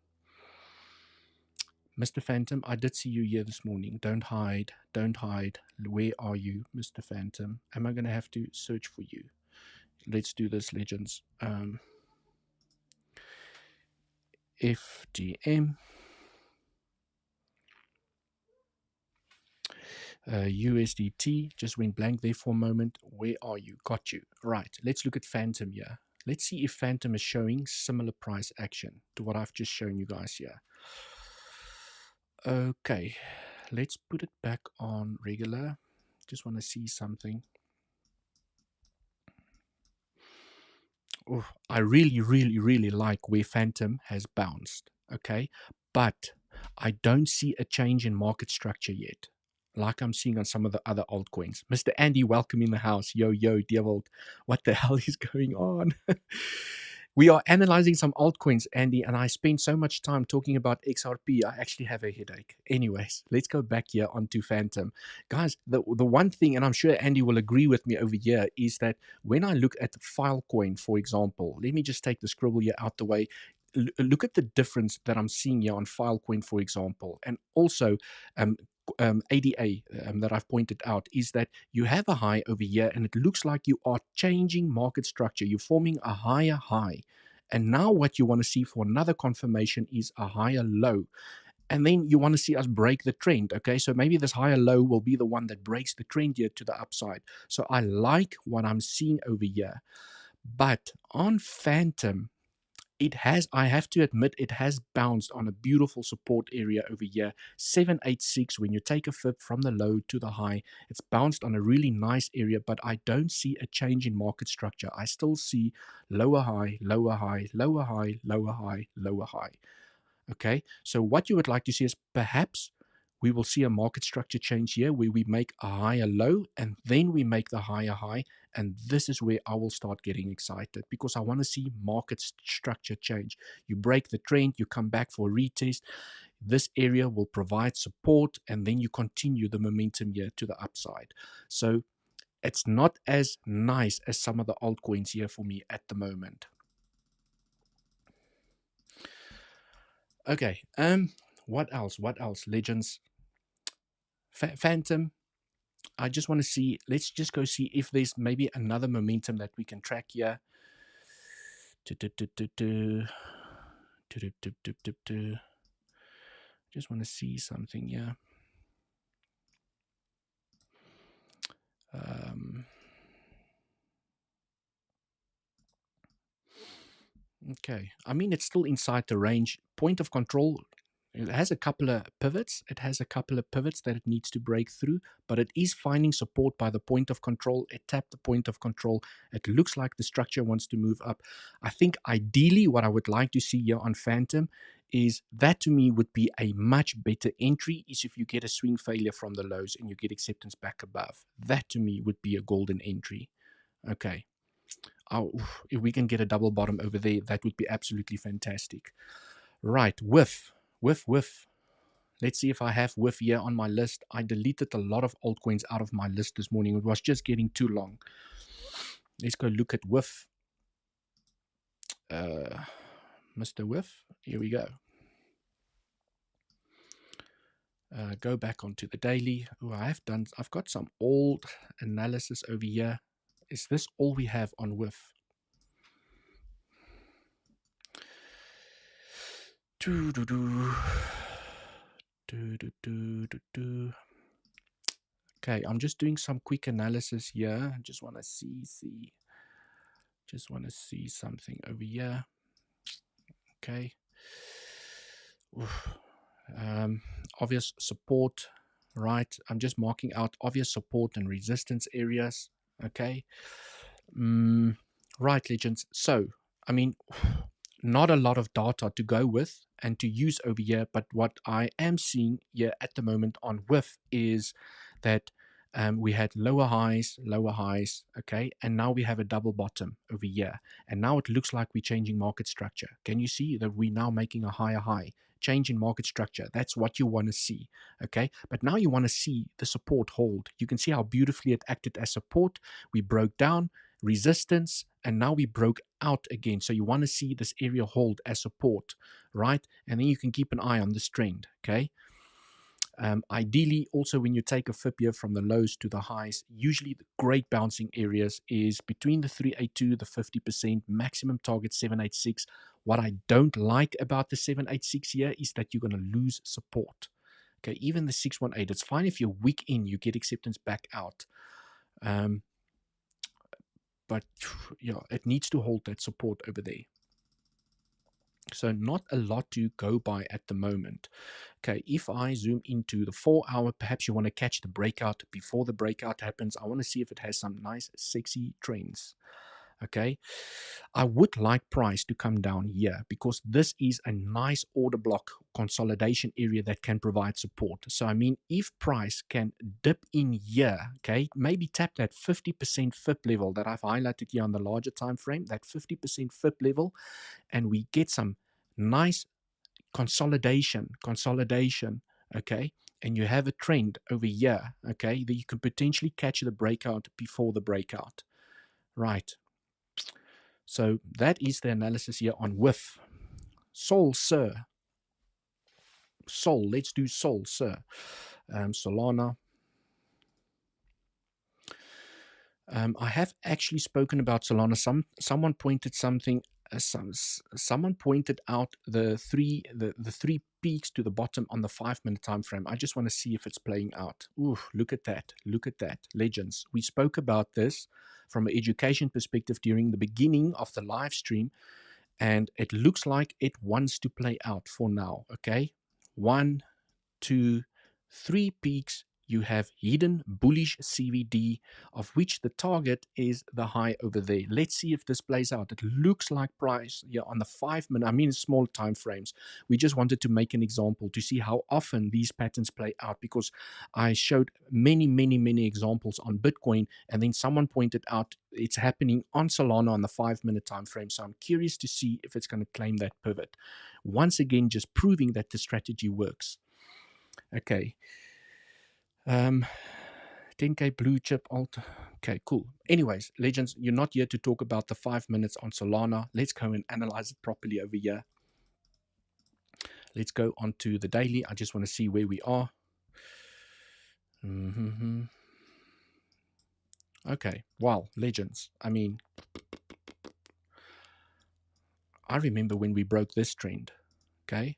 Mr. Phantom, I did see you here this morning. Don't hide. Don't hide. Where are you, Mr. Phantom? Am I going to have to search for you? Let's do this, legends. FTM. USDT just went blank there for a moment. Where are you? Got you. Right. Let's look at Phantom here. Let's see if Phantom is showing similar price action to what I've just shown you guys here. Okay. Let's put it back on regular. Just want to see something. Oh, I really like where Phantom has bounced. Okay. But I don't see a change in market structure yet, like I'm seeing on some of the other altcoins. Mr. Andy, welcome in the house. Yo, 𝗬𝗍𝘍𝗽. What the hell is going on? We are analyzing some altcoins, Andy, and I spent so much time talking about XRP, I actually have a headache. Anyways, let's go back here onto Phantom. Guys, the one thing, and I'm sure Andy will agree with me over here, is that when I look at Filecoin, for example, let me just take the scribble here out the way. Look at the difference that I'm seeing here on Filecoin, for example, and also ADA that I've pointed out, is that you have a high over here and it looks like you are changing market structure. You're forming a higher high. And now what you want to see for another confirmation is a higher low. And then you want to see us break the trend. Okay, so maybe this higher low will be the one that breaks the trend here to the upside. So I like what I'm seeing over here. But on Phantom, I have to admit, it has bounced on a beautiful support area over here. 786, when you take a FIB from the low to the high, it's bounced on a really nice area, but I don't see a change in market structure. I still see lower high, lower high, lower high, lower high, lower high. Okay, so what you would like to see is perhaps we will see a market structure change here where we make a higher low and then we make the higher high. And this is where I will start getting excited because I want to see market structure change. You break the trend, you come back for a retest. This area will provide support and then you continue the momentum here to the upside. So it's not as nice as some of the altcoins here for me at the moment. Okay, what else? What else? Legends. Phantom. I just want to see, let's just go see if there's maybe another momentum that we can track here. Just want to see something here. Okay. I mean, it's still inside the range. Point of control, it has a couple of pivots. It has a couple of pivots that it needs to break through, but it is finding support by the point of control. It tapped the point of control. It looks like the structure wants to move up. I think ideally what I would like to see here on Phantom is that, to me, would be a much better entry, is if you get a swing failure from the lows and you get acceptance back above. That, to me, would be a golden entry. Okay. Oh, if we can get a double bottom over there, that would be absolutely fantastic. Right, whiff. Let's see if I have whiff here on my list. I deleted a lot of altcoins out of my list this morning. It was just getting too long. Let's go look at whiff. Mr. Whiff, here we go. Go back onto the daily. Oh, I've got some old analysis over here. Is this all we have on whiff? Okay, I'm just doing some quick analysis here. I just want to see something over here. Okay. Obvious support, right? I'm just marking out obvious support and resistance areas. Okay. Right, legends. So, I mean, not a lot of data to go with and to use over here, but what I am seeing here at the moment on whiff is that we had lower highs, okay, and now we have a double bottom over here, and now it looks like we're changing market structure. Can you see that we're now making a higher high? Change in market structure. That's what you want to see, okay? But now you want to see the support hold. You can see how beautifully it acted as support. We broke down, resistance, and now we broke out again. So you want to see this area hold as support, right? And then you can keep an eye on this trend, okay? Ideally, also when you take a fib here from the lows to the highs, usually the great bouncing areas is between the 382, the 50%, maximum target 786. What I don't like about the 786 here is that you're going to lose support. Okay, even the 618, it's fine if you're weak in, you get acceptance back out. But yeah, it needs to hold that support over there. So not a lot to go by at the moment. Okay, if I zoom into the 4 hour, perhaps you want to catch the breakout before the breakout happens. I want to see if it has some nice, sexy trends. Okay, I would like price to come down here because this is a nice order block consolidation area that can provide support. So, I mean, if price can dip in here, okay, maybe tap that 50% fib level that I've highlighted here on the larger time frame, that 50% fib level, and we get some nice consolidation, okay, and you have a trend over here, okay, that you can potentially catch the breakout before the breakout, right? So that is the analysis here on whiff. Sol, sir. Sol, let's do Sol, sir. Solana. I have actually spoken about Solana. Someone pointed something. Someone pointed out the three peaks to the bottom on the 5-minute time frame. I just want to see if it's playing out. Ooh, look at that! Look at that, legends. We spoke about this from an education perspective during the beginning of the live stream, and it looks like it wants to play out for now. Okay, 1, 2, 3 peaks. You have hidden bullish CVD, of which the target is the high over there. Let's see if this plays out. It looks like price on the 5-minute, I mean small time frames. We just wanted to make an example to see how often these patterns play out, because I showed many examples on Bitcoin, and then someone pointed out it's happening on Solana on the 5-minute time frame. So I'm curious to see if it's going to claim that pivot. Once again, just proving that the strategy works. Okay. 10K blue chip alt. Okay, cool. Anyways, legends, you're not here to talk about the 5 minutes on Solana. Let's go and analyze it properly over here. Let's go on to the daily. I just want to see where we are. Okay, wow, legends. I mean, I remember when we broke this trend. Okay.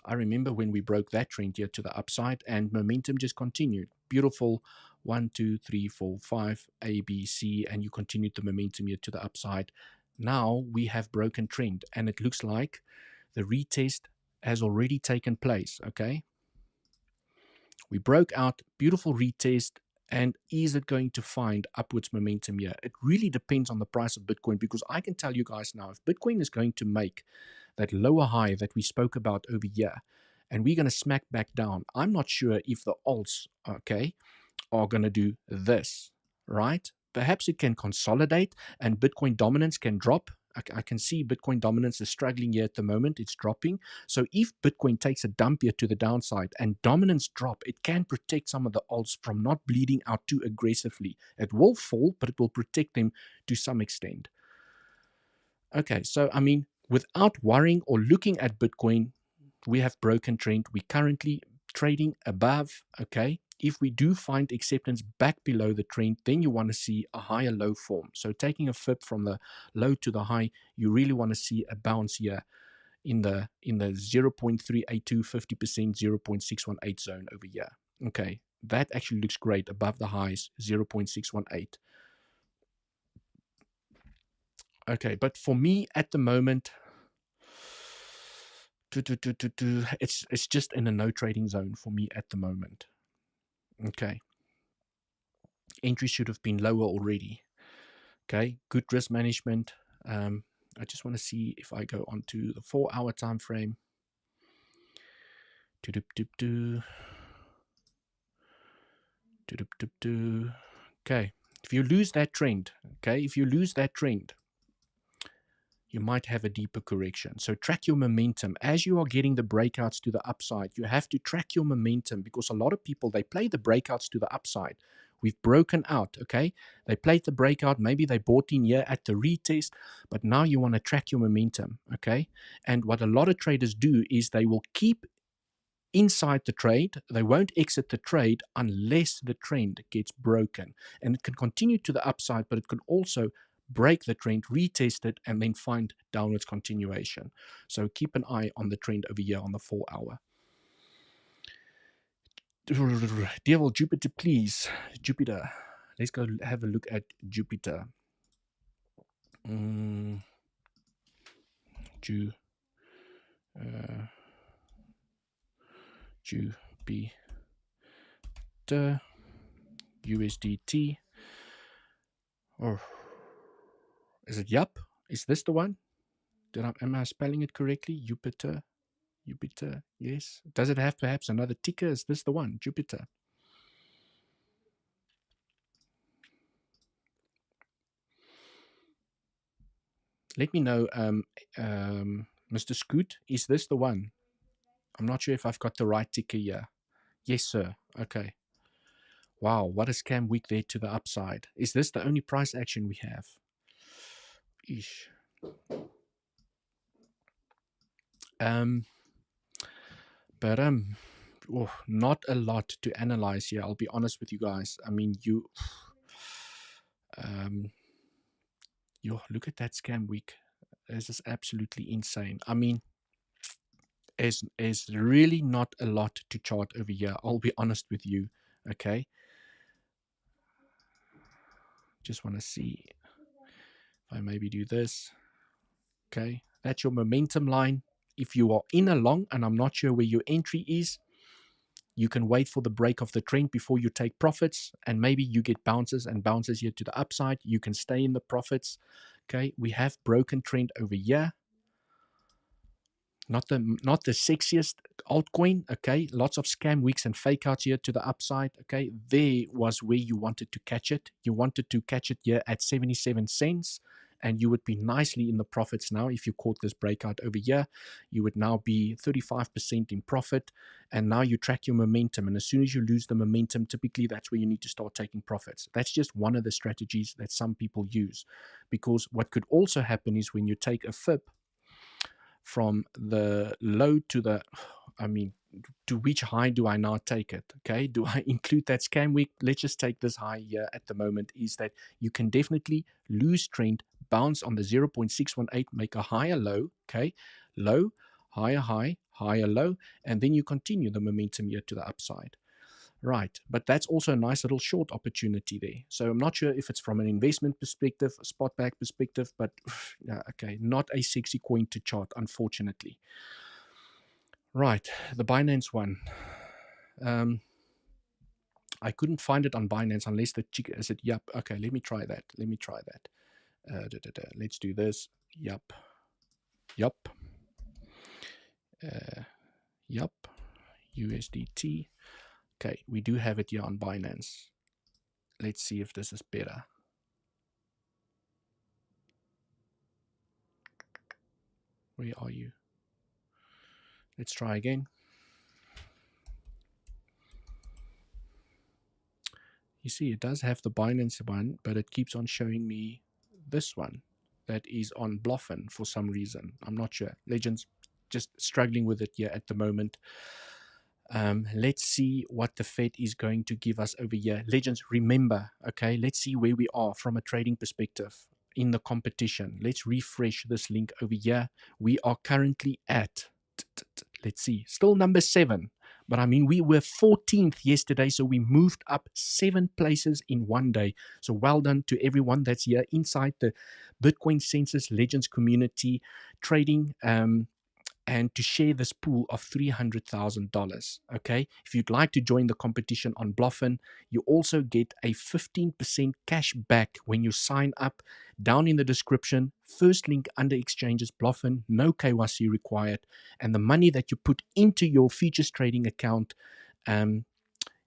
I remember when we broke that trend here to the upside, and momentum just continued. Beautiful 1, 2, 3, 4, 5, A, B, C, and you continued the momentum here to the upside. Now we have broken trend, and it looks like the retest has already taken place, okay? We broke out, beautiful retest, and is it going to find upwards momentum here? It really depends on the price of Bitcoin, because I can tell you guys now, if Bitcoin is going to make that lower high that we spoke about over here, and we're going to smack back down, I'm not sure if the alts, okay, are going to do this, right? Perhaps it can consolidate and Bitcoin dominance can drop. I can see Bitcoin dominance is struggling here at the moment. It's dropping. So if Bitcoin takes a dump here to the downside and dominance drop, it can protect some of the alts from not bleeding out too aggressively. It will fall, but it will protect them to some extent. Okay, so I mean, without worrying or looking at Bitcoin, we have broken trend. We currently trading above, okay? If we do find acceptance back below the trend, then you want to see a higher low form. So taking a flip from the low to the high, you really want to see a bounce here in the 0.382 50% 0.618 zone over here. Okay, that actually looks great above the highs 0.618. Okay, but for me at the moment, it's just in a no trading zone for me at the moment. Okay, entry should have been lower already. Okay, good risk management. I just want to see if I go onto the 4-hour time frame. Okay, if you lose that trend, you might have a deeper correction. So track your momentum. As you are getting the breakouts to the upside, you have to track your momentum, because a lot of people, they play the breakouts to the upside. We've broken out, okay? They played the breakout. Maybe they bought in here at the retest, but now you want to track your momentum, okay? And what a lot of traders do is they will keep inside the trade. They won't exit the trade unless the trend gets broken. And it can continue to the upside, but it can also break the trend, retest it, and then find downwards continuation. So keep an eye on the trend over here on the 4-hour. Devil, Jupiter, please. Jupiter. Let's go have a look at Jupiter. Jupiter. USDT. Or is it Yup? Is this the one? Am I spelling it correctly? Jupiter. Yes. Does it have perhaps another ticker? Is this the one? Jupiter. Let me know, Mr. Scoot. Is this the one? I'm not sure if I've got the right ticker here. Yes, sir. Okay. Wow, what a scam week there to the upside. Is this the only price action we have? Eesh. But not a lot to analyze here. I'll be honest with you guys. I mean, look at that scam week. This is absolutely insane. I mean, there's really not a lot to chart over here. I'll be honest with you. Okay. Just want to see if I maybe do this. Okay. That's your momentum line. If you are in a long and I'm not sure where your entry is, you can wait for the break of the trend before you take profits, and maybe you get bounces and bounces here to the upside. You can stay in the profits. Okay, we have broken trend over here. Not the sexiest altcoin. Okay, lots of scam weeks and fake outs here to the upside. Okay, there was where you wanted to catch it. You wanted to catch it here at 77 cents. And you would be nicely in the profits now. If you caught this breakout over here, you would now be 35% in profit. And now you track your momentum. And as soon as you lose the momentum, typically that's where you need to start taking profits. That's just one of the strategies that some people use. Because what could also happen is when you take a fib from the low to the, to which high do I now take it? Okay, do I include that scam week? Let's just take this high here at the moment, is that you can definitely lose trend, bounce on the 0.618, make a higher low, okay, low, higher high, higher low, and then you continue the momentum here to the upside, Right, but that's also a nice little short opportunity there. So I'm not sure if it's from an investment perspective, a spot back perspective, but okay, not a sexy coin to chart, unfortunately. Right, the Binance one. I couldn't find it on Binance unless the chick is it. Yup. Okay, let me try that. Let's do this. Yup. USDT. Okay, we do have it here on Binance. Let's see if this is better. Where are you? Let's try again. You see, it does have the Binance one, but it keeps on showing me this one that is on Bluffin for some reason. I'm not sure. Legends, just struggling with it here at the moment. Let's see what the Fed is going to give us over here. Legends, remember, okay, let's see where we are from a trading perspective in the competition. Let's refresh this link over here. We are currently at, let's see, still number 7. But I mean, we were 14th yesterday, so we moved up 7 places in one day. So well done to everyone that's here inside the Bitcoin Census Legends community trading. And to share this pool of $300,000. Okay, if you'd like to join the competition on Bluffin, you also get a 15% cash back when you sign up. Down in the description, first link under exchanges Bluffin, no KYC required, and the money that you put into your futures trading account,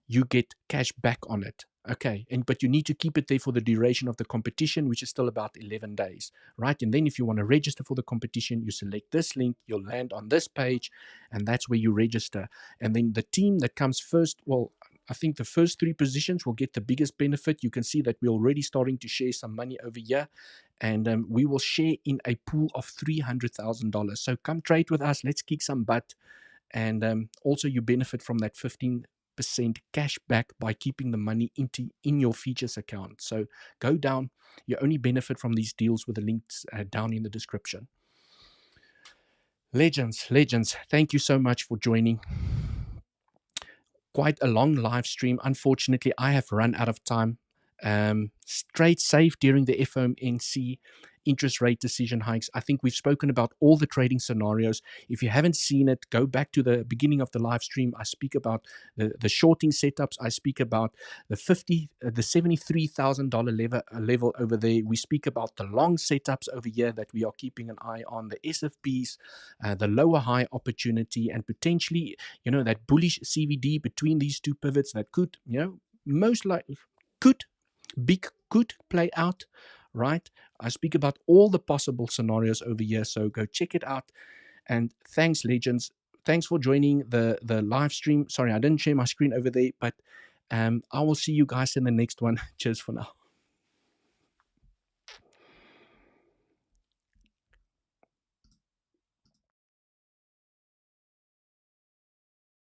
you get cash back on it. Okay, but you need to keep it there for the duration of the competition, which is still about 11 days, right? And then if you want to register for the competition, you select this link, you'll land on this page, and that's where you register. And then the team that comes first, well, I think the first 3 positions will get the biggest benefit. You can see that we're already starting to share some money over here, and we will share in a pool of $300,000. So come trade with us. Let's kick some butt. And also you benefit from that 15% cash back by keeping the money in your features account. So go down. You only benefit from these deals with the links down in the description. Legends, thank you so much for joining. Quite a long live stream. Unfortunately, I have run out of time. Straight safe during the FOMC interest rate decision hikes. I think we've spoken about all the trading scenarios. If you haven't seen it, go back to the beginning of the live stream. I speak about the shorting setups. I speak about the $73,000 level over there. We speak about the long setups over here that we are keeping an eye on, the SFPs, the lower high opportunity, and potentially, that bullish CVD between these 2 pivots that could, most likely could play out, right? I speak about all the possible scenarios over here, so go check it out. And thanks, legends. Thanks for joining the live stream. Sorry, I didn't share my screen over there, but I will see you guys in the next one. Cheers for now.